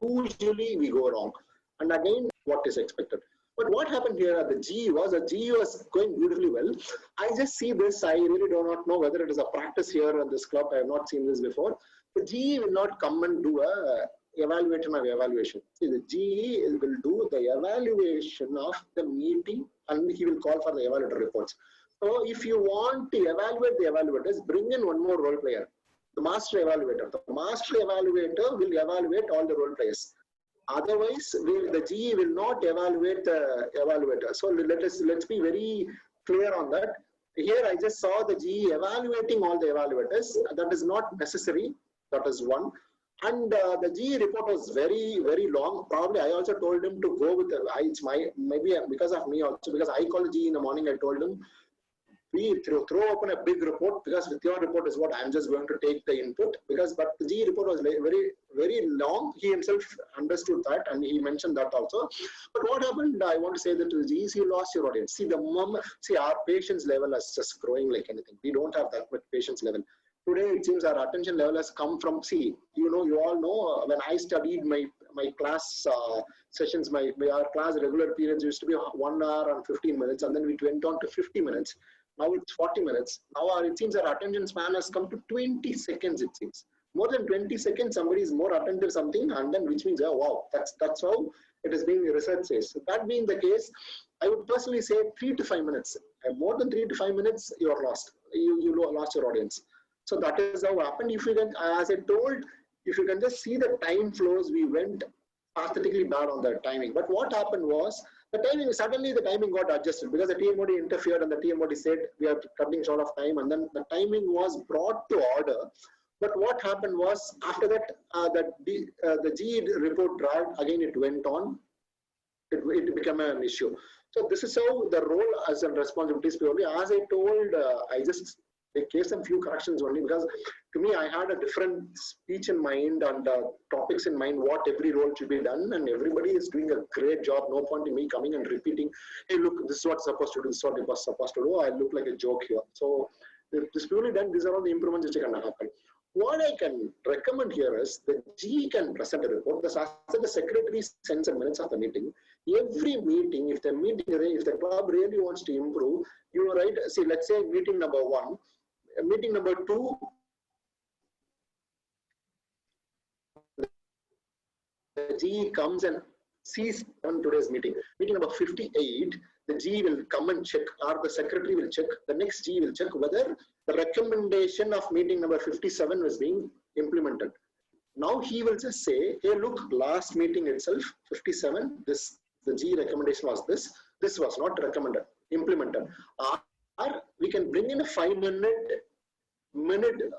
usually we go wrong. And again, what is expected. But what happened here at the GE was going beautifully well. I just see this. I really do not know whether it is a practice here at this club. I have not seen this before. The GE will not come and do a evaluation of evaluation. See, the GE will do the evaluation of the meeting and he will call for the evaluator reports. So if you want to evaluate the evaluators, bring in one more role player, the master evaluator. The master evaluator will evaluate all the role players. Otherwise, the GE will not evaluate the evaluator. So let's be very clear on that. Here I just saw the GE evaluating all the evaluators. That is not necessary. That is one. And the GE report was very, very long. Probably I also told him to go with maybe because of me also, because I called the GE in the morning. I told him, we throw open a big report, because with your report is what I'm just going to take the input, but the GE report was very, very long. He himself understood that and he mentioned that also. But what happened, I want to say that to the GE, you lost your audience. See, our patience level is just growing like anything. We don't have that much patience level. Today, it seems our attention level has come from, you all know, when I studied my class sessions, our class regular periods used to be 1 hour and 15 minutes, and then we went on to 50 minutes. Now it's 40 minutes. Now it seems our attention span has come to 20 seconds, it seems. More than 20 seconds, somebody is more attentive something, and then which means, oh, wow, that's how it is being research says. So that being the case, I would personally say 3 to 5 minutes. More than 3 to 5 minutes, you are lost. You lost your audience. So that is how it happened. If you can, as I told, if you can just see the time flows, we went pathetically bad on the timing. But what happened was, suddenly the timing got adjusted because the TMOD interfered and the TMOD said we are cutting short of time, and then the timing was brought to order. But what happened was, after that, the GE report dragged, again it went on, it became an issue. So this is how the role as and responsibilities purely. As I told, I just gave some few corrections only because to me I had a different speech in mind and topics in mind what every role should be done, and everybody is doing a great job. No point in me coming and repeating, hey look, this is what's supposed to do, this is what it was supposed to do. I look like a joke here. So if this purely done, these are all the improvements which are going to happen. What I can recommend here is the G can present a report. The secretary sends a minutes of the meeting. Every meeting, if the club really wants to improve, you write, see, let's say meeting number 1, meeting number 2, the G comes and sees on today's meeting. Meeting number 58, the G will come and check, or the secretary will check, the next G will check whether the recommendation of meeting number 57 was being implemented. Now he will just say, hey look, last meeting itself, 57, the G recommendation was this was not recommended, implemented. Or we can bring in a 5-minute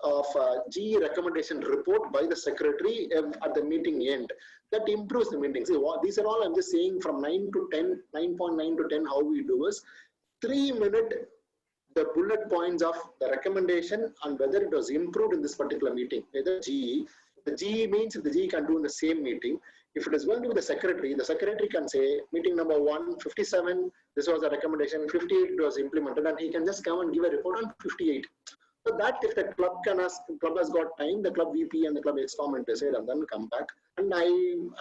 of G recommendation report by the secretary at the meeting end. That improves the meeting. See, these are all I'm just saying from 9 to 10, 9.9 to 10, how we do is 3-minute the bullet points of the recommendation and whether it was improved in this particular meeting. Whether G, the G means if the G can do in the same meeting. If it is going to be the secretary can say meeting number 1, 57, this was a recommendation, 58 it was implemented, and he can just come and give a report on 58. So that if the club has got time, the club VP and the club EXCOM will decide and then come back. And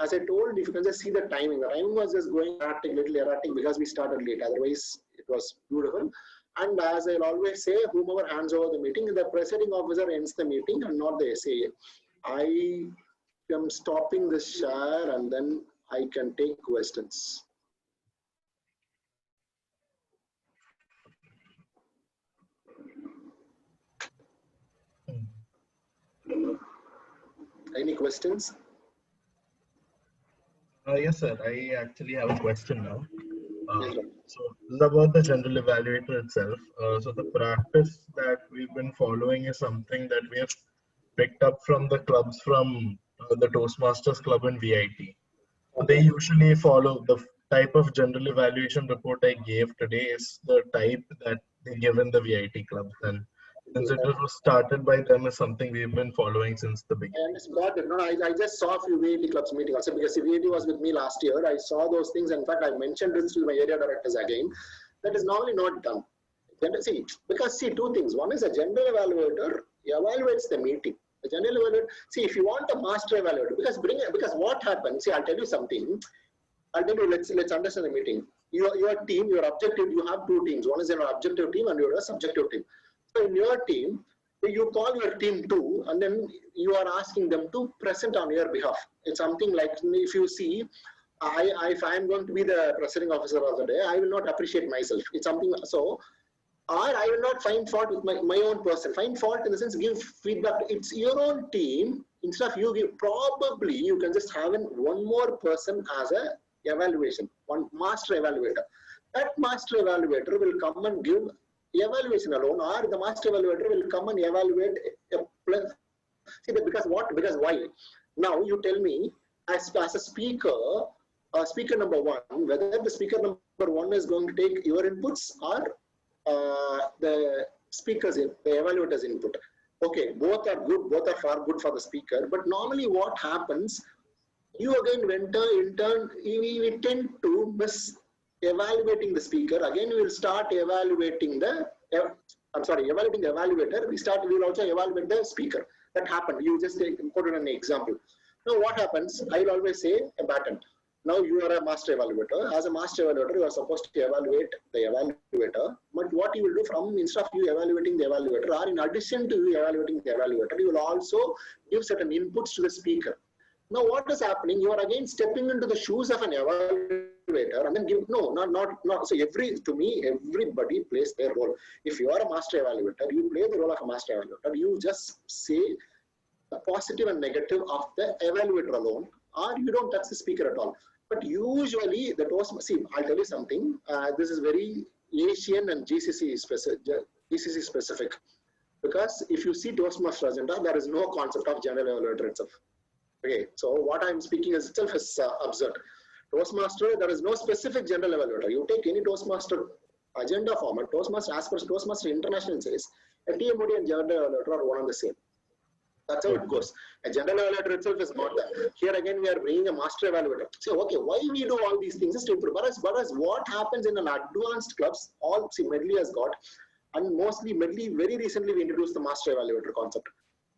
as I told, if you can just see the timing was just going little erratic because we started late. Otherwise, it was beautiful. And as I'll always say, whomever hands over the meeting, the presiding officer ends the meeting and not the SAA. I am stopping the share and then I can take questions. Any questions? Yes, sir. I actually have a question now. So this is about the general evaluator itself. So the practice that we've been following is something that we have picked up from the clubs from the Toastmasters club and VIT. They usually follow the type of general evaluation report I gave today is the type that they give in the VIT clubs. And since it was started by them, is something we've been following since the beginning. Got it. No, I just saw a few VIT clubs meeting also because VIT was with me last year. I saw those things. In fact, I mentioned this to my area directors again. That is normally not done. Because two things. One is a general evaluator evaluates the meeting. The general evaluator, if you want a master evaluator, because what happens, I'll tell you something. Let's understand the meeting. Your team, your objective, you have two teams. One is an objective team and your subjective team. So in your team, you call your team too, and then you are asking them to present on your behalf. It's something like, if you see, if I am going to be the presiding officer of the day, I will not appreciate myself. It's something so. Or I will not find fault with my own person. Find fault in the sense, give feedback. It's your own team. Instead of you give, probably you can just have one more person as a evaluation, one master evaluator. That master evaluator will come and give evaluation alone, or the master evaluator will come and evaluate a plus. See, because what? Because why? Now you tell me, as a speaker, speaker number 1, whether the speaker number 1 is going to take your inputs or the speaker's, the evaluator's input. Okay, both are good, both are far good for the speaker, but normally what happens, you again we tend to miss evaluating the speaker. Again, we will start evaluating evaluating the evaluator. We will also evaluate the speaker. That happened. You just put it an example. Now what happens, I will always say a pattern. Now you are a master evaluator. As a master evaluator, you are supposed to evaluate the evaluator. But what you will do instead of you evaluating the evaluator, or in addition to you evaluating the evaluator, you will also give certain inputs to the speaker. Now what is happening? You are again stepping into the shoes of an evaluator and then give, not. So to me, everybody plays their role. If you are a master evaluator, you play the role of a master evaluator. You just say the positive and negative of the evaluator alone, or you don't touch the speaker at all. But usually the I'll tell you something. This is very Asian and GCC specific. Because if you see Toastmaster agenda, there is no concept of general evaluator itself. Okay, so what I'm speaking is itself is absurd. Toastmaster, there is no specific general evaluator. You take any Toastmaster agenda format, Toastmaster, as per Toastmaster International says, a TMOD and general evaluator are one and the same. That's how it goes. A general evaluator itself is not that. Here again, we are bringing a master evaluator. So, okay, why we do all these things is to improve. Whereas what happens in an advanced clubs, all, see, Medley has got, and mostly Medley, very recently we introduced the master evaluator concept.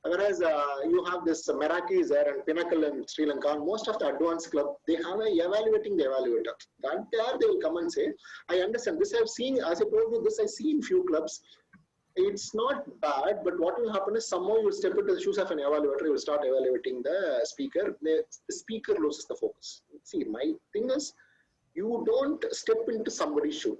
Whereas you have this Meraki is there and Pinnacle in Sri Lanka, and most of the advanced club, they have a evaluating the evaluator. That there they will come and say, I understand this, I've seen, as I told you, this I've seen few clubs. It's not bad, but what will happen is somehow you step into the shoes of an evaluator, you will start evaluating the speaker. The speaker loses the focus. See, my thing is, you don't step into somebody's shoe.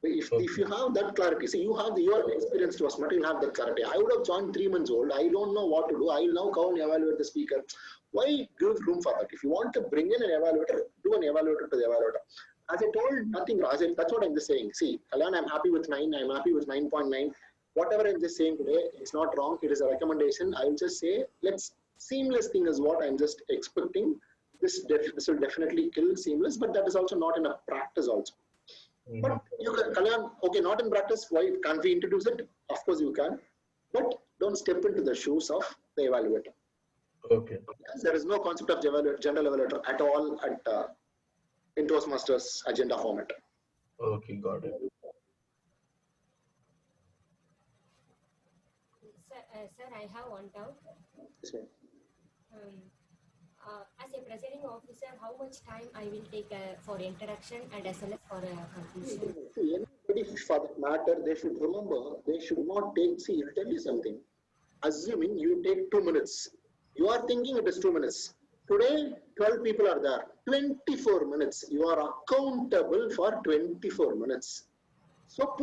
If you have that clarity, see, you have your experience to us, you have that clarity. I would have joined 3 months old. I don't know what to do. I will now come and evaluate the speaker. Why give room for that? If you want to bring in an evaluator, do an evaluator to the evaluator. As I told, nothing wrong. That's what I'm just saying. See, Kalyan, I'm happy with 9. I'm happy with 9.9. Whatever I'm just saying today, it's not wrong. It is a recommendation. I will just say, let's, seamless thing is what I'm just expecting. This will definitely kill seamless, but that is also not in a practice also. But you can, Kalyan, okay, not in practice, why can't we introduce it? Of course you can, but don't step into the shoes of the evaluator. Okay. Because there is no concept of general evaluator at all at in Toastmasters agenda format. Okay, got it. Sir, I have one doubt. Yes, ma'am. As a presiding officer, how much time I will take for introduction and as well as for conclusion? See, anybody for that matter, they should remember, they should not take, see, I'll tell you something. Assuming you take 2 minutes, you are thinking it is 2 minutes. Today, 12 people are there. 24 minutes. You are accountable for 24 minutes. So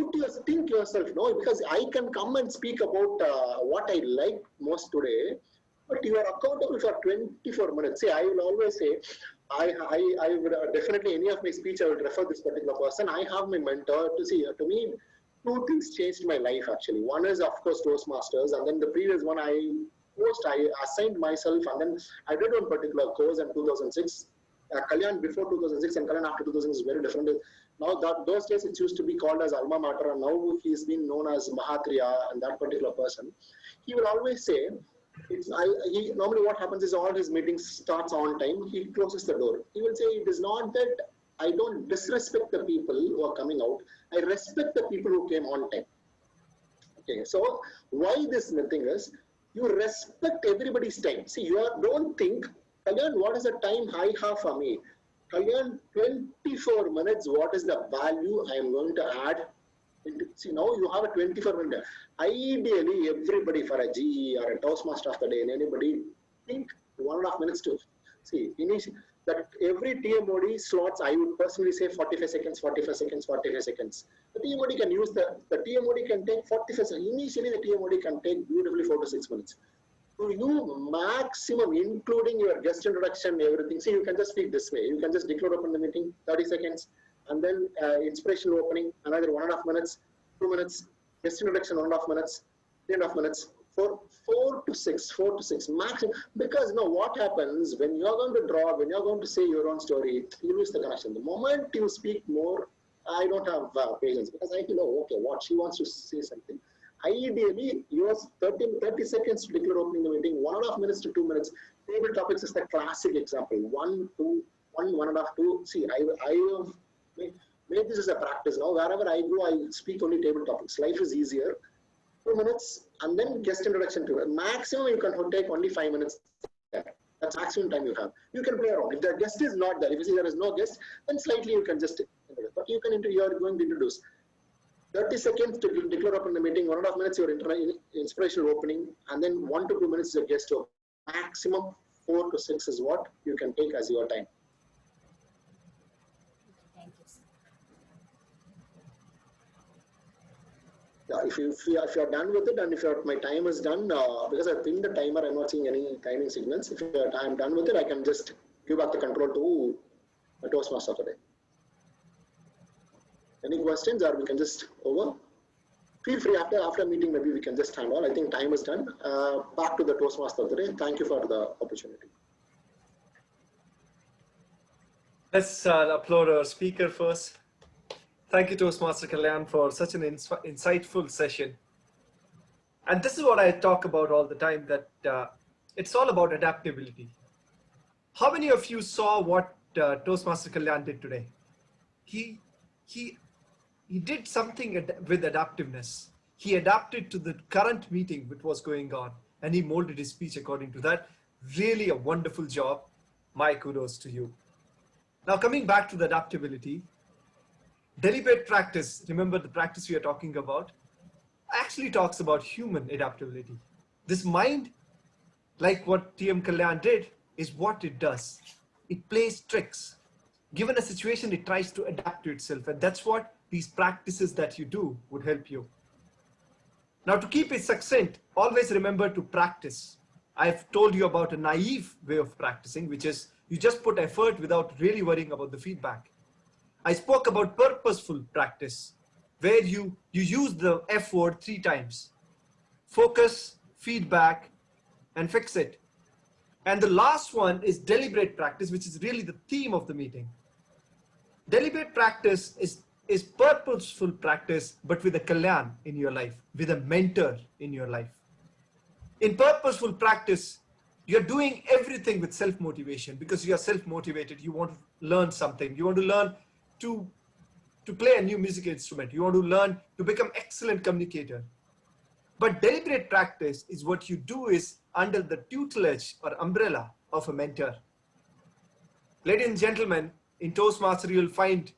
think yourself, no, because I can come and speak about what I like most today, but you are accountable for 24 minutes. See, I will always say, I would definitely, any of my speech, I would refer this particular person. I have my mentor to see, to me, 2 things changed my life actually. One is, of course, Toastmasters, and then the previous one, I assigned myself, and then I did one particular course in 2006. Kalyan before 2006 and Kalyan after 2006 is very different. Now, those days it used to be called as Alma Mater, and now he's been known as Mahatriya, and that particular person. He will always say, normally what happens is all his meetings starts on time, he closes the door. He will say, it is not that I don't disrespect the people who are coming out, I respect the people who came on time. Okay, so why this thing is, you respect everybody's time. See, don't think, Kalyan, what is the time I have for me? Kalyan, 24 minutes, what is the value I am going to add? See, now you have a 24 minute. Ideally, everybody for a GE or a Toastmaster of the day, and anybody, think 1.5 minutes to see. That every TMOD slots, I would personally say 45 seconds, 45 seconds, 45 seconds. The TMOD can use the TMOD can take 45 seconds. Initially, the TMOD can take beautifully 4 to 6 minutes. So you maximum, including your guest introduction, everything. See, you can just speak this way. You can just declare open the meeting, 30 seconds, and then inspirational opening, another 1.5 minutes, 2 minutes, guest introduction, 1.5 minutes, 3.5 minutes, 4 to 6 maximum. Because what happens when you're going to draw, when you're going to say your own story, you lose the connection. The moment you speak more, I don't have patience, because I feel, okay, what she wants to say something. Ideally, use 30 seconds to declare opening the meeting, 1.5 minutes to 2 minutes. Table topics is the classic example. 1, 2, 1.5, 2. See, I have made this as a practice now. Wherever I go, I speak only table topics. Life is easier. 2 minutes, and then guest introduction to it. Maximum you can take only 5 minutes. That's maximum time you have. You can play around. If the guest is not there, if you see there is no guest, then slightly you can just introduce. But you are going to introduce. 30 seconds to declare open the meeting, 1.5 minutes your inspirational opening, and then 1 to 2 minutes is your guest opening. Maximum 4 to 6 is what you can take as your time. Thank you, sir. Yeah, if you are done with it, and if my time is done, because I pinned the timer, I'm not seeing any timing signals. If I'm done with it, I can just give back the control to the Toastmaster today. Any questions, or we can just over? Feel free after meeting, maybe we can just hand on. I think time is done. Back to the Toastmaster today. Thank you for the opportunity. Let's applaud our speaker first. Thank you, Toastmaster Kalyan, for such an insightful session. And this is what I talk about all the time, that it's all about adaptability. How many of you saw what Toastmaster Kalyan did today? He did something with adaptiveness. He adapted to the current meeting which was going on, and he molded his speech according to that. Really a wonderful job. My kudos to you. Now coming back to the adaptability, deliberate practice, remember the practice we are talking about, actually talks about human adaptability. This mind, like what TM Kalyan did, is what it does. It plays tricks. Given a situation, it tries to adapt to itself, and that's what these practices that you do would help you. Now, to keep it succinct, always remember to practice. I've told you about a naive way of practicing, which is you just put effort without really worrying about the feedback. I spoke about purposeful practice, where you use the F word 3 times. Focus, feedback, and fix it. And the last one is deliberate practice, which is really the theme of the meeting. Deliberate practice is purposeful practice, but with a Kalyan in your life, with a mentor in your life. In purposeful practice, you're doing everything with self-motivation because you are self-motivated. You want to learn something. You want to learn to play a new music instrument. You want to learn to become excellent communicator. But deliberate practice is what you do is under the tutelage or umbrella of a mentor. Ladies and gentlemen, in Toastmaster, you'll find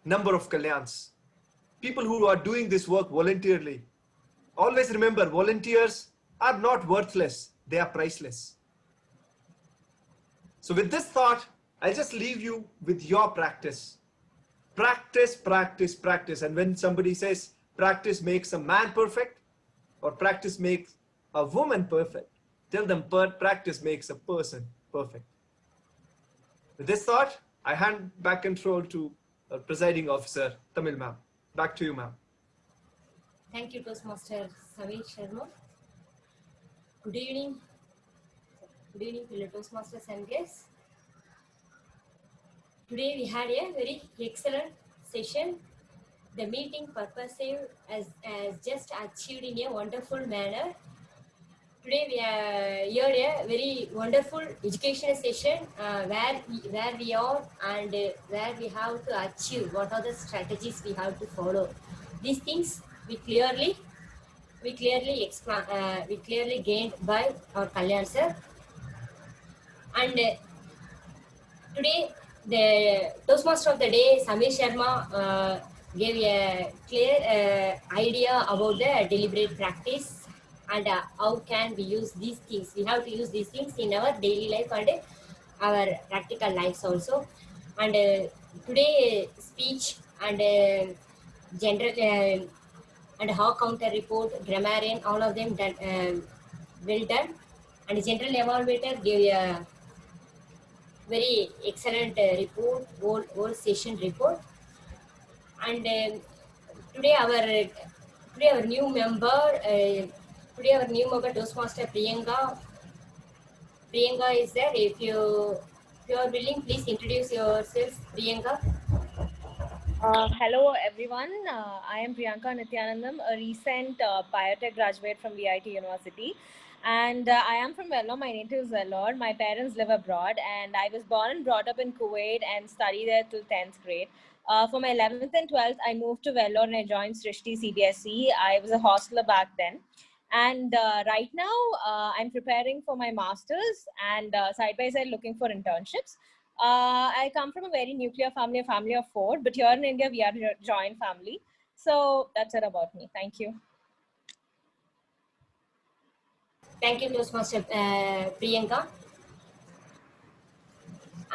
number of Kalyans. People who are doing this work voluntarily. Always remember, volunteers are not worthless. They are priceless. So with this thought, I'll just leave you with your practice. Practice, practice, practice. And when somebody says practice makes a man perfect or practice makes a woman perfect, tell them practice makes a person perfect. With this thought, I hand back control to our presiding officer, Tamil ma'am. Back to you, ma'am. Thank you, Toastmaster Sharma. Good evening. Good evening to the Toastmasters and guests. Today we had a very excellent session. The meeting purposive as just achieved in a wonderful manner. Today we are here a very wonderful educational session where we are and where we have to achieve, what are the strategies we have to follow. These things we clearly gained by our Kalyan sir. And today the Toastmaster of the day, Samir Sharma, gave a clear idea about the deliberate practice and how can we use these things. We have to use these things in our daily life and our practical lives also. And today speech and general and hawk counter report, grammarian, all of them done, well done. And general evaluator gave a very excellent report, whole session report. And today our new member, Toastmaster Priyanka. Priyanka is there. If you are willing, please introduce yourself, Priyanka. Hello everyone, I am Priyanka Nithyanandam, a recent biotech graduate from VIT University, and I am from Vellore. My native is Vellore. My parents live abroad and I was born and brought up in Kuwait and studied there till 10th grade. For my 11th and 12th, I moved to Vellore and I joined Srishti CBSE. I was a hosteler back then. And right now, I'm preparing for my master's and side by side looking for internships. I come from a very nuclear family, a family of 4, but here in India, we are a joint family. So that's it about me. Thank you. Thank you, Toastmaster Priyanka.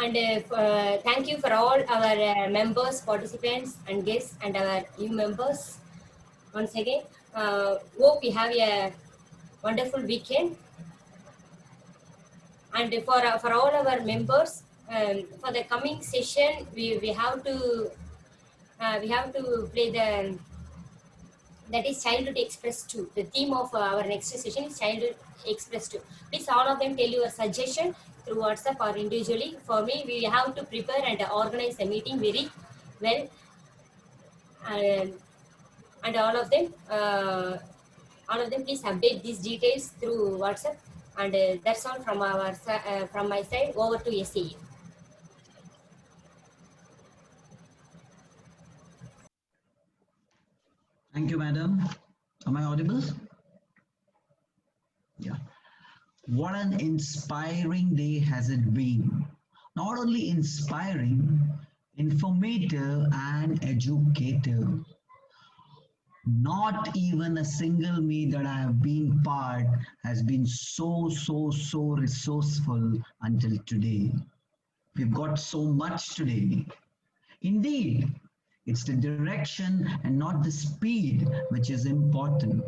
And thank you for all our members, participants, and guests, and our new members. Once again, hope we have a wonderful weekend. And for all our members, for the coming session, we have to play the that is childhood express 2. The theme of our next session is childhood express 2. Please all of them tell your suggestion through WhatsApp or individually. For me, we have to prepare and organize the meeting very well. And all of them please update these details through WhatsApp. And that's all from from my side. Over to SAE. Thank you, madam. Am I audible? Yeah. What an inspiring day has it been. Not only inspiring, informative and educative. Not even a single meet that I have been part has been so resourceful until today. We've got so much today. Indeed, it's the direction and not the speed which is important.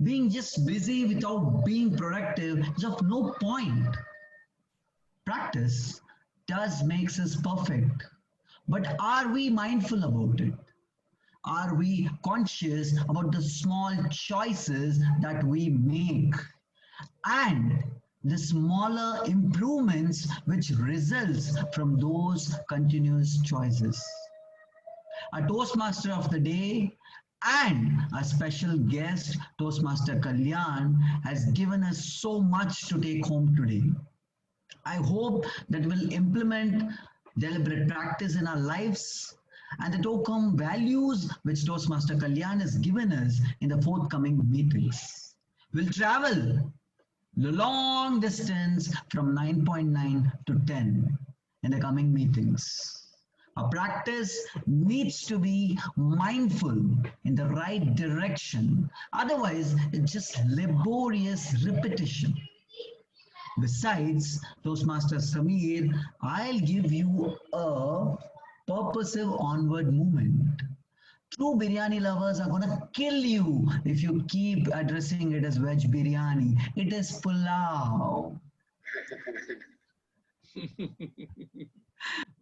Being just busy without being productive is of no point. Practice does makes us perfect, but are we mindful about it? Are we conscious about the small choices that we make and the smaller improvements which results from those continuous choices? A Toastmaster of the day and a special guest, Toastmaster Kalyan, has given us so much to take home today. I hope that we'll implement deliberate practice in our lives and the token values which Toastmaster Kalyan has given us in the forthcoming meetings. We'll travel the long distance from 9.9 to 10 in the coming meetings. Our practice needs to be mindful in the right direction. Otherwise, it's just laborious repetition. Besides, Toastmaster Samir, I'll give you a purposive onward movement. True biryani lovers are gonna kill you if you keep addressing it as veg biryani. It is pulao.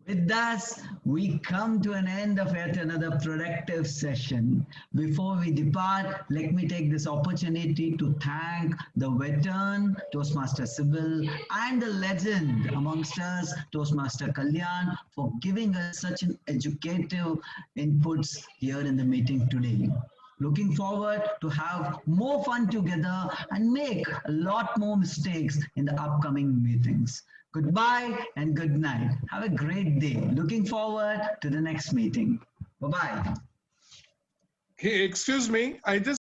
With that, we come to an end of yet another productive session. Before we depart, let me take this opportunity to thank the veteran Toastmaster Sybil and the legend amongst us, Toastmaster Kalyan, for giving us such an educative inputs here in the meeting today. Looking forward to have more fun together and make a lot more mistakes in the upcoming meetings. Goodbye and good night. Have a great day. Looking forward to the next meeting. Bye-bye. Hey, excuse me. I just